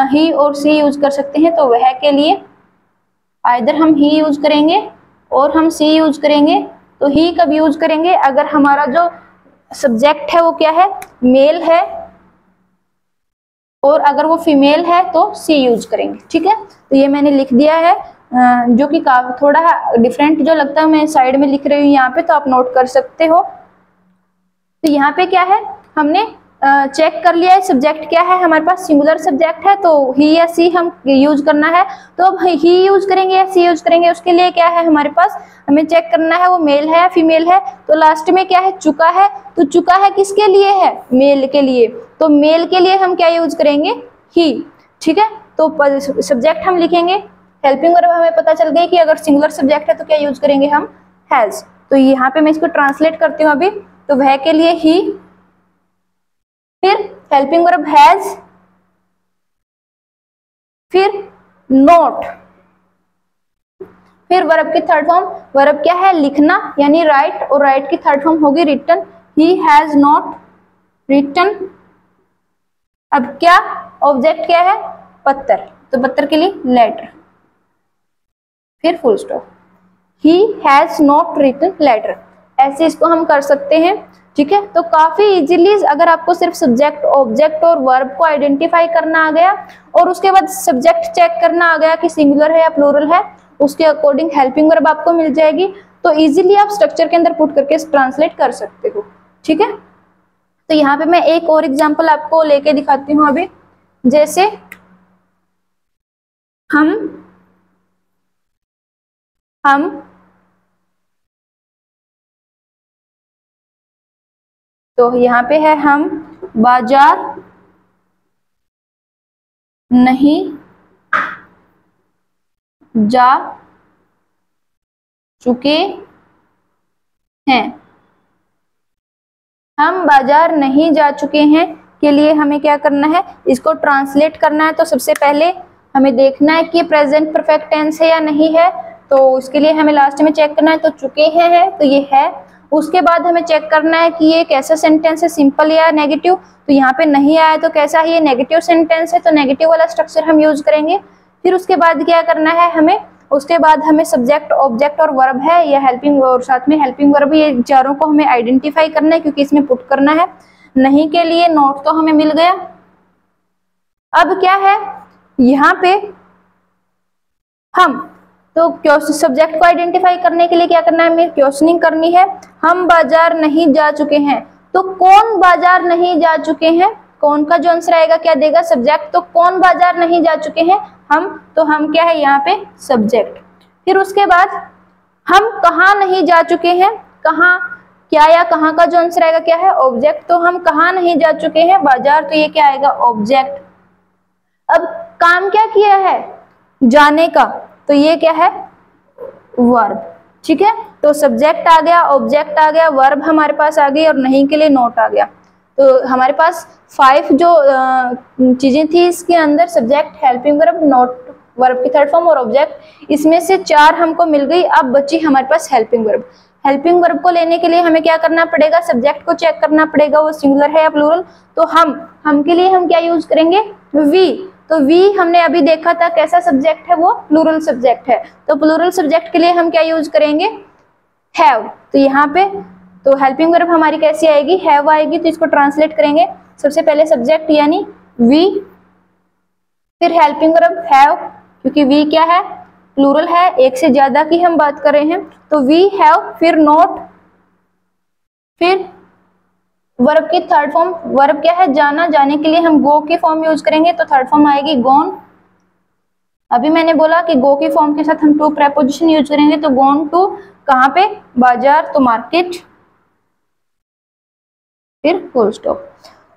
ही और सी यूज कर सकते हैं। तो वह के लिए आइदर हम ही यूज करेंगे और हम सी यूज करेंगे। तो ही कब यूज करेंगे? अगर हमारा जो सब्जेक्ट है वो क्या है, मेल है, और अगर वो फीमेल है तो सी यूज करेंगे। ठीक है, तो ये मैंने लिख दिया है, जो कि थोड़ा डिफरेंट जो लगता है, मैं साइड में लिख रही हूँ यहाँ पे, तो आप नोट कर सकते हो। तो यहाँ पे क्या है, हमने चेक कर लिया है सब्जेक्ट क्या है, हमारे पास सिंगुलर सब्जेक्ट है, तो ही या सी हम यूज करना है। तो अब ही यूज करेंगे या सी यूज करेंगे, उसके लिए क्या है हमारे पास, हमें चेक करना है वो मेल है या फीमेल है। तो लास्ट में क्या है, चुका है, तो चुका है किसके लिए है, मेल के लिए, तो मेल के लिए हम क्या यूज करेंगे, ही। ठीक है, तो सब्जेक्ट हम लिखेंगे, हेल्पिंग वर्ब हमें पता चल गई कि अगर सिंगुलर सब्जेक्ट है तो क्या यूज करेंगे हम, हैज। तो यहाँ पे मैं इसको ट्रांसलेट करती हूँ अभी। तो वह के लिए ही, फिर हेल्पिंग वर्ब हैज, फिर नॉट, फिर वर्ब की थर्ड फॉर्म, वर्ब क्या है, लिखना यानी राइट, और राइट की थर्ड फॉर्म होगी written, he has not written. अब क्या ऑब्जेक्ट क्या है, पत्र, तो पत्र के लिए लेटर, फिर full stop, he has not written letter. ऐसे इसको हम कर सकते हैं। ठीक है, तो काफी इजीली अगर आपको सिर्फ सब्जेक्ट, ऑब्जेक्ट और वर्ब को आइडेंटिफाई करना आ गया, और उसके बाद सब्जेक्ट चेक करना आ गया कि सिंगुलर है या प्लूरल है, उसके अकॉर्डिंग हेल्पिंग वर्ब आपको मिल जाएगी, तो इजीली आप स्ट्रक्चर के अंदर पुट करके ट्रांसलेट कर सकते हो। ठीक है, तो यहाँ पे मैं एक और एग्जांपल आपको लेके दिखाती हूँ अभी। जैसे हम तो यहाँ पे है, हम बाजार नहीं जा चुके हैं। हम बाजार नहीं जा चुके हैं के लिए हमें क्या करना है, इसको ट्रांसलेट करना है। तो सबसे पहले हमें देखना है कि प्रेजेंट परफेक्ट टेंस है या नहीं है, तो इसके लिए हमें लास्ट में चेक करना है। तो चुके हैं है, तो ये है। उसके बाद हमें चेक करना है कि ये कैसा सेंटेंस है, सिंपल या नेगेटिव। तो यहाँ पे नहीं आया तो कैसा है, ये नेगेटिव सेंटेंस है, तो नेगेटिव वाला स्ट्रक्चर हम यूज करेंगे। फिर उसके बाद क्या करना है हमें, उसके बाद हमें सब्जेक्ट, ऑब्जेक्ट और वर्ब है या हेल्पिंग, और साथ में हेल्पिंग वर्ब, ये चारों को हमें आइडेंटिफाई करना है क्योंकि इसमें पुट करना है। नहीं के लिए नोट तो हमें मिल गया। अब क्या है यहाँ पे, हम तो सब्जेक्ट को आइडेंटिफाई करने के लिए क्या करना है, हमें क्वेश्चनिंग करनी है। हम बाजार नहीं जा चुके हैं, तो कौन बाजार नहीं जा चुके हैं, कौन का जो आंसर आएगा क्या देगा, सब्जेक्ट। तो कौन बाजार नहीं जा चुके हैं, हम, तो हम क्या है यहाँ पे सब्जेक्ट। फिर उसके बाद हम कहाँ नहीं जा चुके हैं, कहाँ, क्या या कहाँ का जो आंसर आएगा क्या है, ऑब्जेक्ट। तो हम कहाँ नहीं जा चुके हैं, बाजार, तो ये क्या आएगा, ऑब्जेक्ट। अब काम क्या किया है, जाने का, तो ये क्या है, वर्ब। ठीक है, तो सब्जेक्ट आ गया, ऑब्जेक्ट आ गया, वर्ब हमारे पास आ गई, और नहीं के लिए नोट आ गया। तो हमारे पास 5 जो चीजें थी इसके अंदर, subject, helping verb, note, verb की थर्ड फॉर्म और ऑब्जेक्ट, इसमें से 4 हमको मिल गई। अब बची हमारे पास हेल्पिंग वर्ब। हेल्पिंग वर्ब को लेने के लिए हमें क्या करना पड़ेगा, सब्जेक्ट को चेक करना पड़ेगा वो सिंगुलर है या प्लूरल। तो हम के लिए हम क्या यूज करेंगे, वी। तो वी हमने अभी देखा था कैसा सब्जेक्ट है, वो प्लूरल सब्जेक्ट है। तो प्लूरल सब्जेक्ट के लिए हम क्या यूज करेंगे, हैव। तो यहाँ पे तो हेल्पिंग वर्ब हमारी कैसी आएगी, हैव आएगी। तो इसको ट्रांसलेट करेंगे, सबसे पहले सब्जेक्ट यानी वी, फिर हेल्पिंग वर्ब हैव, क्योंकि वी क्या है, प्लूरल है, एक से ज्यादा की हम बात कर रहे हैं, तो वी हैव, फिर नोट, फिर वर्ब की थर्ड फॉर्म, वर्ब क्या है, जाना, जाने के लिए हम गो की फॉर्म यूज करेंगे, तो थर्ड फॉर्म आएगी गॉन। अभी मैंने बोला कि गो की फॉर्म के साथ हम टू प्रेपोजिशन यूज करेंगे, तो गॉन टू, कहाँ पे, बाजार, तो मार्केट, फिर फुल स्टॉप।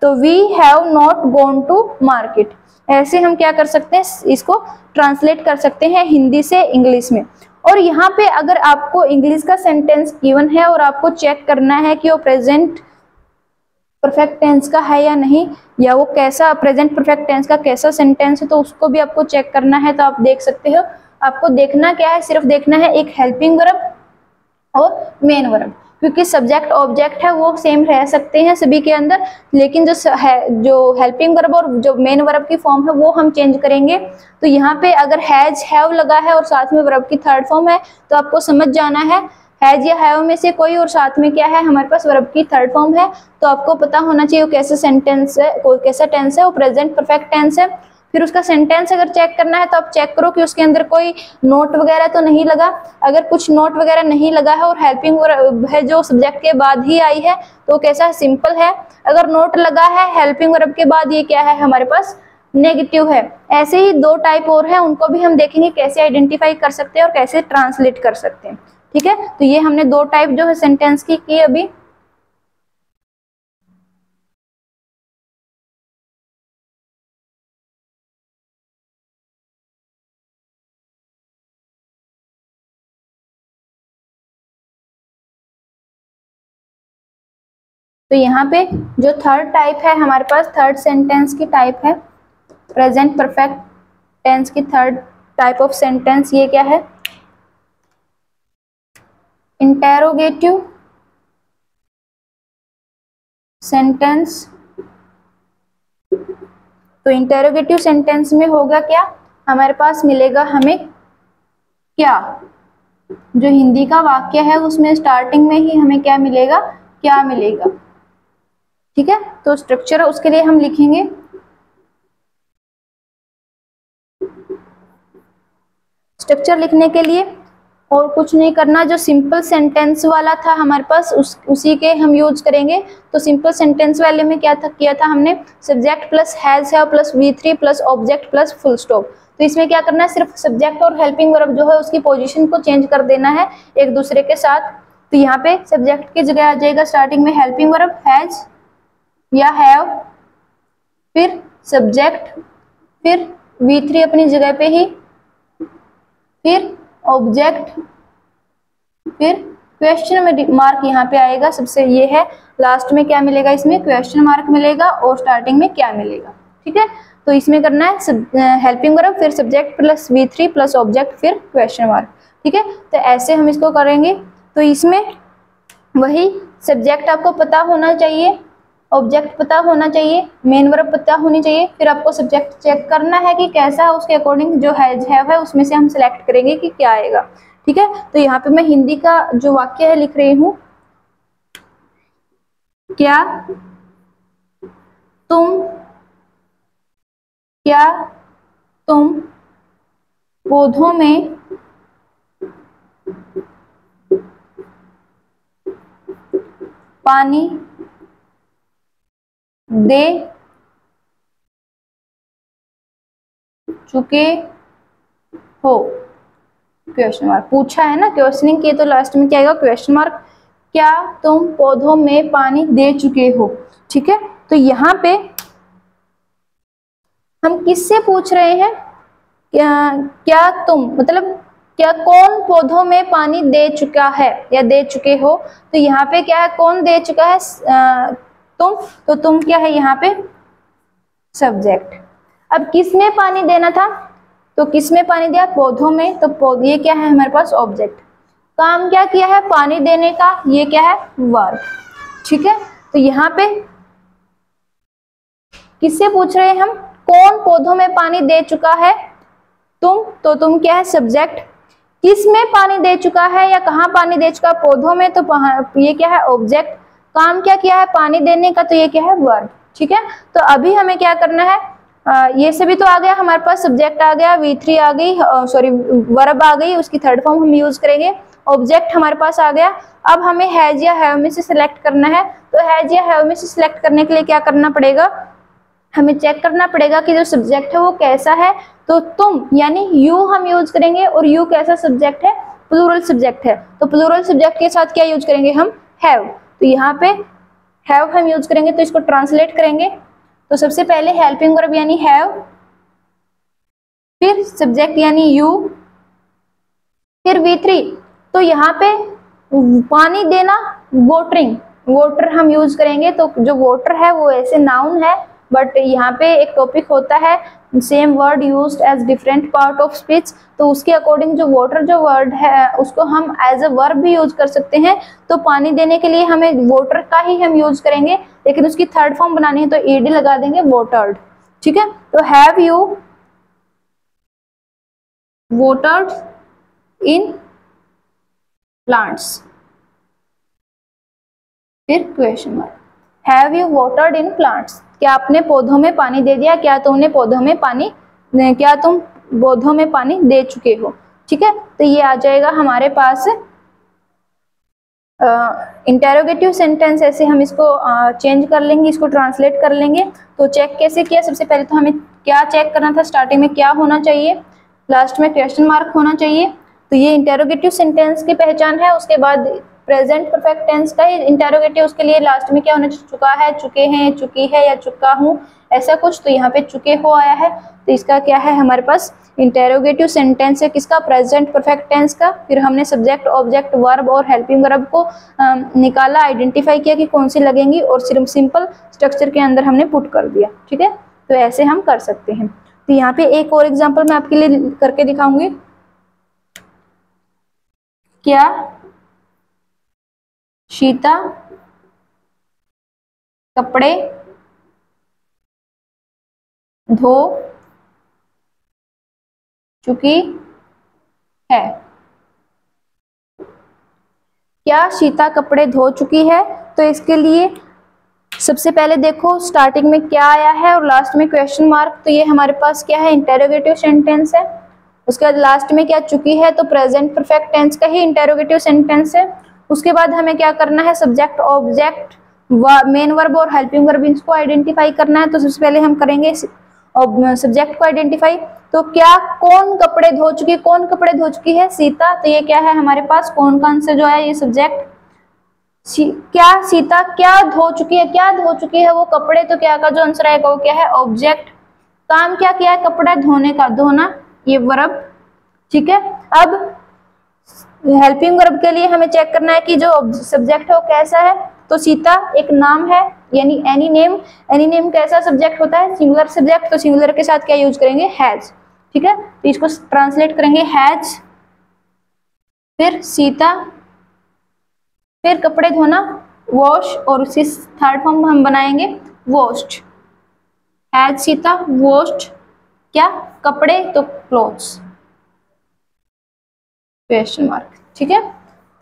तो we have not gone to market. ऐसे हम क्या कर सकते हैं, इसको ट्रांसलेट कर सकते हैं हिंदी से इंग्लिश में। और यहाँ पे अगर आपको इंग्लिश का सेंटेंस गिवन है और आपको चेक करना है कि वो प्रेजेंट परफेक्ट टेंस का है या नहीं, या वो कैसा प्रेजेंट परफेक्ट टेंस का कैसा सेंटेंस है, तो उसको भी आपको चेक करना है। तो आप देख सकते हो, आपको देखना क्या है, सिर्फ देखना है एक हेल्पिंग वर्ब और मेन वर्ब। क्योंकि सब्जेक्ट ऑब्जेक्ट है वो सेम रह सकते हैं सभी के अंदर, लेकिन जो हेल्पिंग वर्ब और जो मेन वर्ब की फॉर्म है वो हम चेंज करेंगे। तो यहाँ पे अगर हैज हैव लगा है और साथ में वर्ब की थर्ड फॉर्म है तो आपको समझ जाना है हैज या हैव में से कोई और साथ में क्या है हमारे पास वर्ब की थर्ड फॉर्म है। तो आपको पता होना चाहिए वो कैसा सेंटेंस है, कोई कैसा टेंस है, वो प्रेजेंट परफेक्ट टेंस है। फिर उसका सेंटेंस अगर चेक करना है तो आप चेक करो कि उसके अंदर कोई नोट वगैरह तो नहीं लगा। अगर कुछ नोट वगैरह नहीं लगा है और हेल्पिंग वर्ब है जो सब्जेक्ट के बाद ही आई है तो कैसा है, सिंपल है। अगर नोट लगा है हेल्पिंग वर्ब के बाद, ये क्या है हमारे पास, नेगेटिव है। ऐसे ही दो टाइप और है, उनको भी हम देखेंगे कैसे आइडेंटिफाई कर सकते हैं और कैसे ट्रांसलेट कर सकते हैं। ठीक है, तो ये हमने दो टाइप जो है सेंटेंस की अभी। तो यहाँ पे जो थर्ड टाइप है हमारे पास, थर्ड सेंटेंस की टाइप है प्रेजेंट परफेक्ट टेंस की थर्ड टाइप ऑफ सेंटेंस। ये क्या है, इंटेरोगेटिव सेंटेंस। तो इंटेरोगेटिव सेंटेंस में होगा क्या, हमारे पास मिलेगा हमें क्या, जो हिंदी का वाक्य है उसमें स्टार्टिंग में ही हमें क्या मिलेगा, क्या मिलेगा। ठीक है, तो स्ट्रक्चर उसके लिए हम लिखेंगे स्ट्रक्चर लिखने के लिए और कुछ नहीं करना, जो सिंपल सेंटेंस वाला था हमारे पास उसी के हम यूज करेंगे। तो सिंपल सेंटेंस वाले में क्या था किया था हमने, subject plus has have plus V3 plus object plus full stop. तो इसमें क्या करना है, सिर्फ सब्जेक्ट और हेल्पिंग वर्ब जो है उसकी पोजीशन को चेंज कर देना है एक दूसरे के साथ। तो यहाँ पे सब्जेक्ट की जगह आ जाएगा स्टार्टिंग में हेल्पिंग वर्ब हैज या हैव, फिर सब्जेक्ट, फिर V3 अपनी जगह पे ही, फिर ऑब्जेक्ट, फिर क्वेश्चन मार्क यहाँ पे आएगा सबसे, ये है लास्ट में क्या मिलेगा, इसमें क्वेश्चन मार्क मिलेगा और स्टार्टिंग में क्या मिलेगा। ठीक है, तो इसमें करना है हेल्पिंग वर्ब फिर subject plus V3 plus object फिर क्वेश्चन मार्क। ठीक है, तो ऐसे हम इसको करेंगे। तो इसमें वही सब्जेक्ट आपको पता होना चाहिए, ऑब्जेक्ट पता होना चाहिए, मेन वर्ब पता होनी चाहिए, फिर आपको सब्जेक्ट चेक करना है कि कैसा है, उसके अकॉर्डिंग जो है उसमें से हम सिलेक्ट करेंगे कि क्या आएगा। ठीक है, तो यहाँ पे मैं हिंदी का जो वाक्य है लिख रही हूँ, क्या तुम पौधों में पानी दे चुके हो, क्वेश्चन मार्क पूछा है ना, क्वेश्चनिंग किए तो लास्ट में क्या आएगा, क्वेश्चन मार्क। क्या तुम पौधों में पानी दे चुके हो। ठीक है, तो यहाँ पे हम किससे पूछ रहे हैं, क्या तुम मतलब क्या कौन पौधों में पानी दे चुका है या दे चुके हो। तो यहाँ पे क्या है, कौन दे चुका है, तुम। तो तुम क्या है यहाँ पे, सब्जेक्ट। अब किसमें पानी देना था, तो किसमें पानी दिया, पौधों में। तो ये क्या है हमारे पास, ऑब्जेक्ट। काम क्या किया है, पानी देने का, ये क्या है, वर्ब। ठीक है, तो यहाँ पे किससे पूछ रहे हैं हम, कौन पौधों में पानी दे चुका है, तुम। तो तुम क्या है, सब्जेक्ट। किस में पानी दे चुका है या कहाँ पानी दे चुका, पौधों में, तो ये क्या है, ऑब्जेक्ट। काम क्या किया है, पानी देने का, तो ये क्या है, वर्ब। ठीक है, तो अभी हमें क्या करना है, ये सभी तो आ गया हमारे पास, सब्जेक्ट आ गया, V3 आ गई, सॉरी वर्ब आ गई, उसकी थर्ड फॉर्म हम यूज करेंगे, ऑब्जेक्ट हमारे पास आ गया। अब हमें हैज या हैव में से सिलेक्ट करना है। तो हैज या हैव में से सिलेक्ट करने के लिए क्या करना पड़ेगा, हमें चेक करना पड़ेगा कि जो सब्जेक्ट है वो कैसा है। तो तुम यानी यू हम यूज करेंगे, और यू कैसा सब्जेक्ट है, प्लूरल सब्जेक्ट है। तो प्लूरल सब्जेक्ट के साथ क्या यूज करेंगे हम, हैव। तो यहाँ पे हैव हम यूज करेंगे, तो इसको ट्रांसलेट करेंगे। तो सबसे पहले हेल्पिंग वर्ब यानी हैव, फिर सब्जेक्ट यानी यू, फिर V3। तो यहाँ पे पानी देना, वोटरिंग, वोटर हम यूज करेंगे। तो जो वोटर है वो ऐसे नाउन है, बट यहाँ पे एक टॉपिक होता है same word used as different part of speech, तो उसके अकॉर्डिंग जो वाटर जो वर्ड है उसको हम एज अ वर्ब भी यूज कर सकते हैं। तो पानी देने के लिए हमें वाटर का ही हम यूज करेंगे, लेकिन उसकी थर्ड फॉर्म बनानी है तो ed लगा देंगे, वाटर्ड। ठीक है, तो have you watered in plants, फिर question mark, have you watered in plants, क्या आपने पौधों में पानी दे दिया, क्या तुमने पौधों में पानी, क्या तुम पौधों में पानी दे चुके हो। ठीक है, तो ये आ जाएगा हमारे पास इंटेरोगेटिव सेंटेंस। ऐसे हम इसको चेंज कर लेंगे, इसको ट्रांसलेट कर लेंगे। तो चेक कैसे किया, सबसे पहले तो हमें क्या चेक करना था, स्टार्टिंग में क्या होना चाहिए, लास्ट में क्वेश्चन मार्क होना चाहिए। तो ये इंटेरोगेटिव सेंटेंस की पहचान है। उसके बाद प्रेजेंट परफेक्ट टेंस का ही इंटेरोगेटिव, उसके लिए लास्ट में क्या होना चाहिए, चुका है, चुके हैं, चुकी है या चुका हूँ, ऐसा कुछ। तो यहाँ पे चुके हो आया है, तो इसका क्या है हमारे पास इंटेरोगेटिव सेंटेंस है, किसका, प्रेजेंट परफेक्ट टेंस का। फिर हमने सब्जेक्ट, ऑब्जेक्ट, वर्ब और हेल्पिंग वर्ब को निकाला, आइडेंटिफाई किया कि कौन सी लगेंगी, और सिर्फ सिंपल स्ट्रक्चर के अंदर हमने पुट कर दिया। ठीक है, तो ऐसे हम कर सकते हैं। तो यहाँ पे एक और एग्जाम्पल मैं आपके लिए करके दिखाऊंगी। क्या शीता कपड़े धो चुकी है, क्या शीता कपड़े धो चुकी है। तो इसके लिए सबसे पहले देखो स्टार्टिंग में क्या आया है और लास्ट में क्वेश्चन मार्क, तो ये हमारे पास क्या है, इंटेरोगेटिव सेंटेंस है। उसके बाद लास्ट में क्या चुकी है, तो प्रेजेंट परफेक्ट टेंस का ही इंटेरोगेटिव सेंटेंस है। उसके बाद हमें क्या करना है, सब्जेक्ट, ऑब्जेक्ट, मेन वर्ब और हेल्पिंग वर्ब, इसको आइडेंटिफाई करना है। तो सबसे पहले हम करेंगे सब्जेक्ट को आइडेंटिफाई। तो क्या, कौन कपड़े धो चुकी, कौन कपड़े धो चुकी है, सीता। तो ये क्या है हमारे पास, कौन का आंसर जो है ये सब्जेक्ट, क्या सीता क्या धो चुकी है, क्या धो चुकी है वो कपड़े, तो क्या का जो आंसर आएगा वो क्या है, ऑब्जेक्ट। काम क्या किया है, कपड़ा धोने का, धोना, ये वर्ब। ठीक है, अब हेल्पिंग वर्ब के लिए हमें चेक करना है कि जो सब्जेक्ट है वो कैसा है। तो सीता एक नाम है, यानी एनी नेम। एनी नेम कैसा सब्जेक्ट होता है, सिंगुलर सब्जेक्ट। तो सिंगुलर के साथ क्या यूज करेंगे, हैज। ठीक है, तो इसको ट्रांसलेट करेंगे हैज, फिर सीता, फिर कपड़े धोना, वॉश, और उसी थर्ड फॉर्म हम बनाएंगे वॉश्ड। हैज सीता वॉश्ड क्या, कपड़े, तो क्लोथ्स, क्वेश्चन मार्क। ठीक है,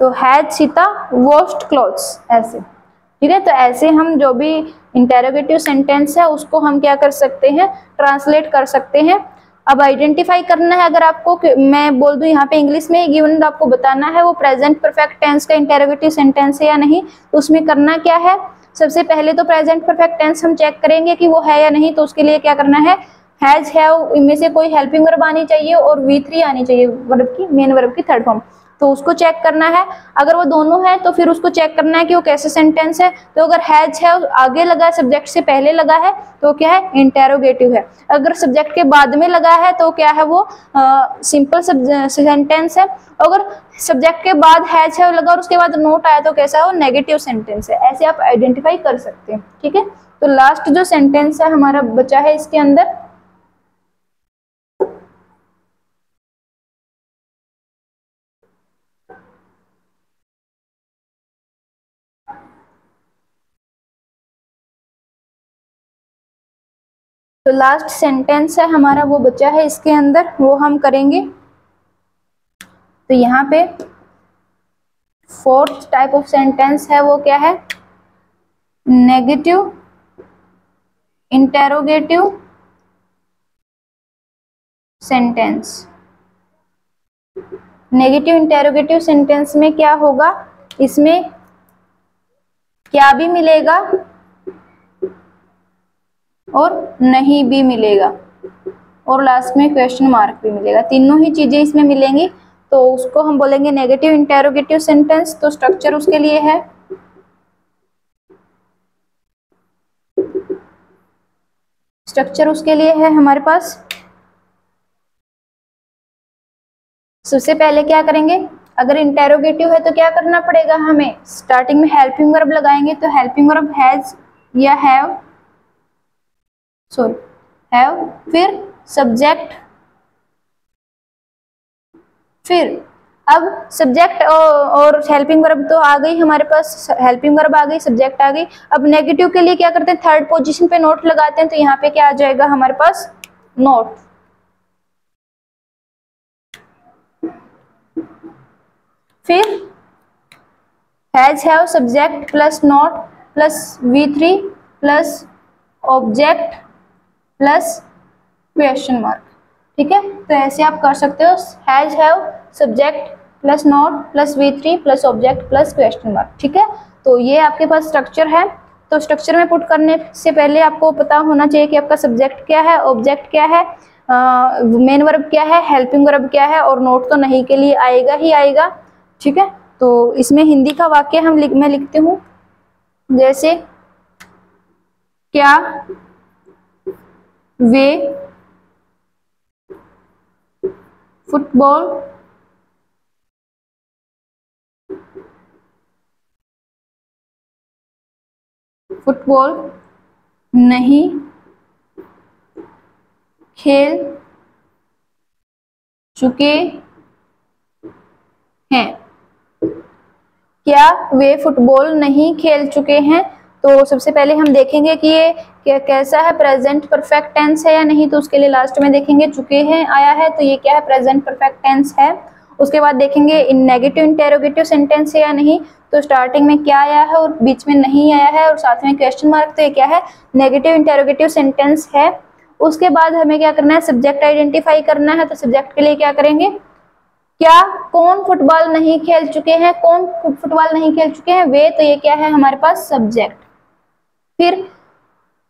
तो हैज सीता वॉश्ड क्लोथ्स, ऐसे। ठीक है, तो ऐसे हम जो भी इंटेरोगेटिव सेंटेंस है उसको हम क्या कर सकते हैं, ट्रांसलेट कर सकते हैं। अब आइडेंटिफाई करना है, अगर आपको मैं बोल दूं यहाँ पे इंग्लिश में गिवन, आपको बताना है वो प्रेजेंट परफेक्ट टेंस का इंटेरोगेटिव सेंटेंस है या नहीं। तो उसमें करना क्या है, सबसे पहले तो प्रेजेंट परफेक्ट टेंस हम चेक करेंगे कि वो है या नहीं। तो उसके लिए क्या करना है, हैज, हैव, इनमें से कोई हेल्पिंग वर्ब आनी चाहिए और V3 आनी चाहिए, वर्ब की, मेन वर्ब की थर्ड फॉर्म। तो उसको चेक करना है, अगर वो दोनों है तो फिर उसको चेक करना है कि वो कैसे सेंटेंस है। तो अगर हैज है आगे लगा है, सब्जेक्ट से पहले लगा है, तो क्या है, इंटेरोगेटिव है। अगर सब्जेक्ट के बाद में लगा है तो क्या है, वो सिंपल सेंटेंस है। अगर सब्जेक्ट के बाद हैज है लगा और उसके बाद नोट आया तो कैसा है, वो नेगेटिव सेंटेंस है। ऐसे आप आइडेंटिफाई कर सकते हैं। ठीक है, तो लास्ट जो सेंटेंस है हमारा बचा है इसके अंदर, तो लास्ट सेंटेंस है हमारा वो बचा है इसके अंदर, वो हम करेंगे। तो यहाँ पे फोर्थ टाइप ऑफ सेंटेंस है वो क्या है, negative interrogative sentence. Negative interrogative sentence में क्या होगा, इसमें क्या भी मिलेगा और नहीं भी मिलेगा, और लास्ट में क्वेश्चन मार्क भी मिलेगा। तीनों ही चीजें इसमें मिलेंगी, तो उसको हम बोलेंगे नेगेटिव इंटेरोगेटिव सेंटेंस। तो स्ट्रक्चर उसके लिए है, स्ट्रक्चर उसके लिए है हमारे पास, सबसे पहले क्या करेंगे, अगर इंटेरोगेटिव है तो क्या करना पड़ेगा हमें, स्टार्टिंग में हेल्पिंग वर्ब लगाएंगे। तो हेल्पिंग वर्ब हैज या हैव, सॉरी हैव, फिर सब्जेक्ट, फिर अब सब्जेक्ट और हेल्पिंग वर्ब तो आ गई हमारे पास, हेल्पिंग वर्ब आ गई, सब्जेक्ट आ गई। अब नेगेटिव के लिए क्या करते हैं, थर्ड पोजीशन पे नोट लगाते हैं, तो यहाँ पे क्या आ जाएगा हमारे पास, नोट। फिर has, have, subject plus note plus V3 plus object plus question mark. ठीक है, तो ऐसे आप कर सकते हो, has, have, subject plus note plus V3 plus object plus question mark. ठीक है, तो ये आपके पास स्ट्रक्चर है। तो स्ट्रक्चर में पुट करने से पहले आपको पता होना चाहिए कि आपका सब्जेक्ट क्या है, ऑब्जेक्ट क्या है, मेन वर्ब क्या है, हेल्पिंग वर्ब क्या है, और नोट तो नहीं के लिए आएगा ही आएगा। ठीक है, तो इसमें हिंदी का वाक्य मैं लिखती हूँ, जैसे क्या वे फुटबॉल नहीं खेल चुके हैं। क्या वे फुटबॉल नहीं खेल चुके हैं, तो सबसे पहले हम देखेंगे कि ये कैसा है, प्रेजेंट परफेक्ट टेंस है या नहीं, तो उसके लिए लास्ट में देखेंगे चुके हैं आया है, तो ये क्या है, प्रेजेंट परफेक्ट टेंस है। उसके बाद देखेंगे इन नेगेटिव इंटेरोगेटिव सेंटेंस है या नहीं, तो स्टार्टिंग में क्या आया है और बीच में नहीं आया है और साथ में क्वेश्चन मार्क, तो ये क्या है, नेगेटिव इंटेरोगेटिव सेंटेंस है। उसके बाद हमें क्या करना है, सब्जेक्ट आइडेंटिफाई करना है, तो सब्जेक्ट के लिए क्या करेंगे, क्या कौन फुटबॉल नहीं खेल चुके हैं, कौन फुटबॉल नहीं खेल चुके हैं, वे, तो ये क्या है हमारे पास सब्जेक्ट। फिर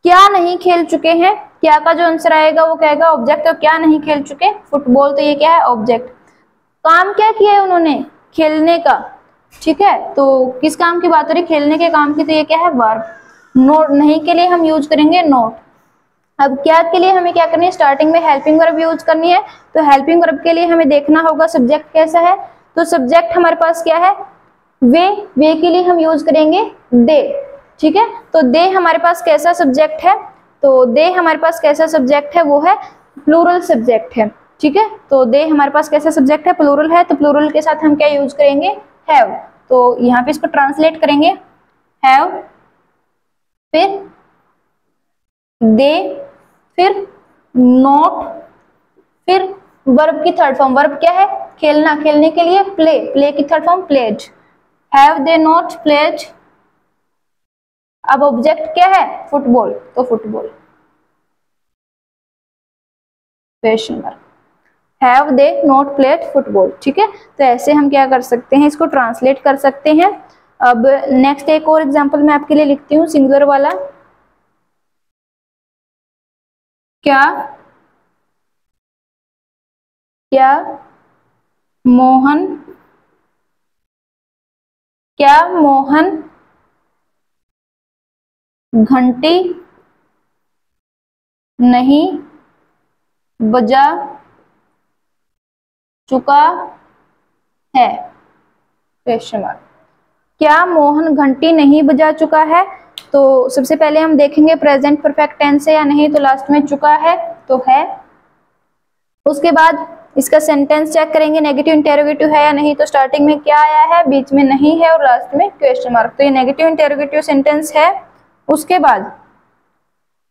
क्या नहीं खेल चुके हैं, क्या का जो आंसर आएगा वो क्या आएगा, ऑब्जेक्ट, तो क्या नहीं खेल चुके फुटबॉल, तो ये क्या है ऑब्जेक्ट। काम क्या किया है उन्होंने, खेलने का। ठीक है, तो किस काम की बात हो रही, खेलने के काम की, तो ये क्या है वर्ब। नोट नहीं के लिए हम यूज करेंगे नोट। अब क्या के लिए हमें क्या करनी है, स्टार्टिंग में हेल्पिंग वर्ब यूज करनी है, तो हेल्पिंग वर्ब के लिए हमें देखना होगा सब्जेक्ट कैसा है, तो सब्जेक्ट हमारे पास क्या है, वे के लिए हम यूज करेंगे दे। ठीक है, तो दे हमारे पास कैसा सब्जेक्ट है, तो दे हमारे पास कैसा सब्जेक्ट है, वो है प्लूरल सब्जेक्ट है। ठीक है, तो दे हमारे पास कैसा सब्जेक्ट है, प्लूरल है, तो प्लूरल के साथ हम क्या यूज करेंगे, हैव। तो यहाँ पे इसको ट्रांसलेट करेंगे, हैव, फिर दे, फिर नोट, फिर वर्ब की थर्ड फॉर्म, वर्ब क्या है, खेलना, खेलने के लिए प्ले, प्ले की third form played, have they not played. अब ऑब्जेक्ट क्या है, फुटबॉल, तो football, question mark, have they not played football. ठीक है, तो ऐसे हम क्या कर सकते हैं, इसको ट्रांसलेट कर सकते हैं। अब नेक्स्ट एक और एग्जांपल मैं आपके लिए लिखती हूँ, सिंगुलर वाला, क्या मोहन घंटी नहीं बजा चुका है, क्वेश्चन मार्क। क्या मोहन घंटी नहीं बजा चुका है, तो सबसे पहले हम देखेंगे प्रेजेंट परफेक्ट टेंस है या नहीं, तो लास्ट में चुका है तो है। उसके बाद इसका सेंटेंस चेक करेंगे, नेगेटिव इंटेरोगेटिव है या नहीं, तो स्टार्टिंग में क्या आया है, बीच में नहीं है और लास्ट में क्वेश्चन मार्क, तो ये नेगेटिव इंटेरोगेटिव सेंटेंस है। उसके बाद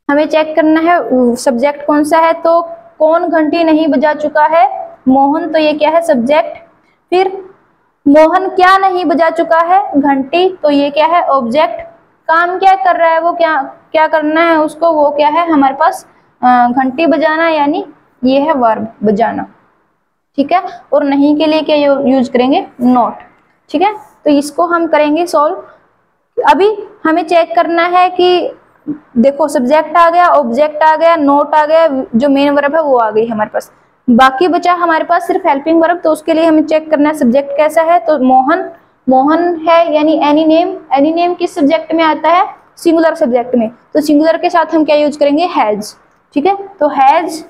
हमें चेक करना है सब्जेक्ट कौन सा है, तो कौन घंटी नहीं बजा चुका है, मोहन, तो ये क्या है सब्जेक्ट। फिर मोहन क्या नहीं बजा चुका है, घंटी, तो ये क्या है ऑब्जेक्ट। काम क्या कर रहा है वो, क्या करना है उसको, वो क्या है हमारे पास घंटी बजाना, यानी ये है वर्ब बजाना। ठीक है, और नहीं के लिए क्या यूज करेंगे, नॉट। ठीक है, तो इसको हम करेंगे सॉल्व। अभी हमें चेक करना है कि देखो सब्जेक्ट आ गया, ऑब्जेक्ट आ गया, नोट आ गया, जो मेन वर्ब है वो आ गई हमारे पास, बाकी बचा हमारे पास सिर्फ हेल्पिंग वर्ब। तो उसके लिए हमें चेक करना है सब्जेक्ट कैसा है, तो मोहन है, यानी एनी नेम किस सब्जेक्ट में आता है, सिंगुलर सब्जेक्ट में, तो सिंगुलर के साथ हम क्या यूज करेंगे, हैज। ठीक है, तो हैज।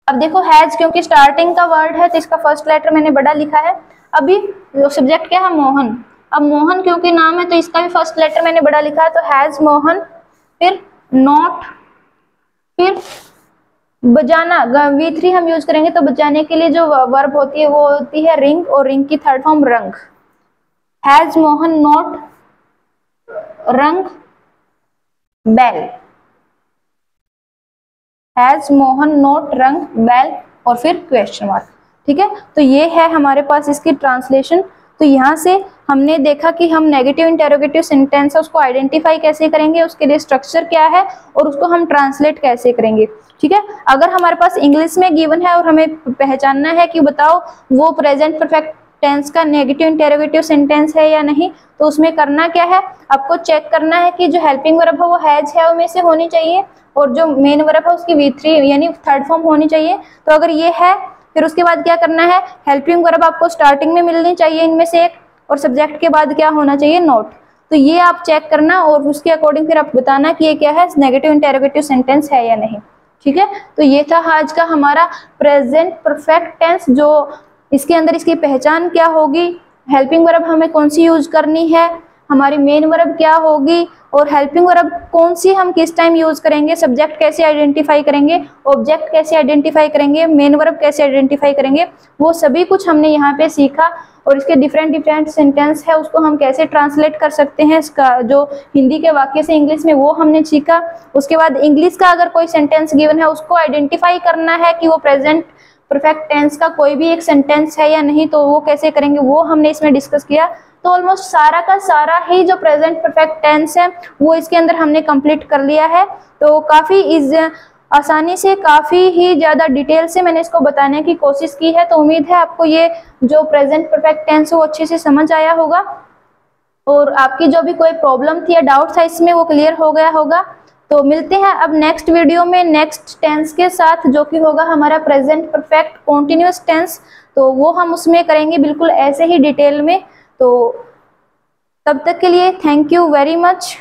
अब देखो हैज क्योंकि स्टार्टिंग का वर्ड है तो इसका फर्स्ट लेटर मैंने बड़ा लिखा है। अभी सब्जेक्ट क्या है, मोहन। अब मोहन क्योंकि नाम है तो इसका भी फर्स्ट लेटर मैंने बड़ा लिखा है, तो हैज मोहन। फिर नॉट, फिर बजाना, V3 हम यूज करेंगे तो बजाने के लिए जो वर्ब होती है वो होती है रिंग, और रिंग की थर्ड फॉर्म रंग। हैज मोहन नॉट रंग बेल, हैज मोहन नॉट रंग बेल, और फिर क्वेश्चन मार्क। ठीक है, तो ये है हमारे पास इसकी ट्रांसलेशन। तो यहाँ से हमने देखा कि हम नेगेटिव इंटेरोगेटिव सेंटेंस है उसको आइडेंटिफाई कैसे करेंगे, उसके लिए स्ट्रक्चर क्या है और उसको हम ट्रांसलेट कैसे करेंगे। ठीक है, अगर हमारे पास इंग्लिश में गिवन है और हमें पहचानना है कि बताओ वो प्रेजेंट परफेक्ट टेंस का नेगेटिव इंटेरोगेटिव सेंटेंस है या नहीं, तो उसमें करना क्या है, आपको चेक करना है कि जो हेल्पिंग वर्ब है वो हैज है में से होनी चाहिए, और जो मेन वर्ब है उसकी V3 यानी थर्ड फॉर्म होनी चाहिए। तो अगर ये है, फिर उसके बाद क्या करना है, हेल्पिंग वर्ब आपको स्टार्टिंग में मिलनी चाहिए इनमें से एक, और सब्जेक्ट के बाद क्या होना चाहिए, नोट। तो ये आप चेक करना और उसके अकॉर्डिंग फिर आप बताना कि ये क्या है, नेगेटिव इंटेरोगेटिव सेंटेंस है या नहीं। ठीक है, तो ये था आज का हमारा प्रेजेंट परफेक्ट टेंस। जो इसके अंदर इसकी पहचान क्या होगी, हेल्पिंग वर्ब हमें कौन सी यूज करनी है, हमारी मेन वर्ब क्या होगी, और हेल्पिंग वर्ब कौन सी हम किस टाइम यूज करेंगे, सब्जेक्ट कैसे आइडेंटिफाई करेंगे, ऑब्जेक्ट कैसे आइडेंटिफाई करेंगे, मेन वर्ब कैसे आइडेंटिफाई करेंगे, वो सभी कुछ हमने यहाँ पे सीखा। और इसके डिफरेंट सेंटेंस है उसको हम कैसे ट्रांसलेट कर सकते हैं, इसका जो हिंदी के वाक्य से इंग्लिश में वो हमने सीखा। उसके बाद इंग्लिश का अगर कोई सेंटेंस गिवन है उसको आइडेंटिफाई करना है कि वो प्रेजेंट परफेक्ट टेंस का कोई भी एक सेंटेंस है या नहीं, तो वो कैसे करेंगे वो हमने इसमें डिस्कस किया। तो ऑलमोस्ट सारा का सारा ही जो प्रेजेंट परफेक्ट टेंस है वो इसके अंदर हमने कंप्लीट कर लिया है। तो काफी आसानी से, काफी ही ज्यादा डिटेल से मैंने इसको बताने की कोशिश की है। तो उम्मीद है आपको ये जो प्रेजेंट परफेक्ट टेंस है वो अच्छे से समझ आया होगा, और आपकी जो भी कोई प्रॉब्लम थी या डाउट था इसमें वो क्लियर हो गया होगा। तो मिलते हैं अब नेक्स्ट वीडियो में नेक्स्ट टेंस के साथ, जो कि होगा हमारा प्रेजेंट परफेक्ट कॉन्टिन्यूअस टेंस। तो वो हम उसमें करेंगे बिल्कुल ऐसे ही डिटेल में। तो तब तक के लिए थैंक यू वेरी मच।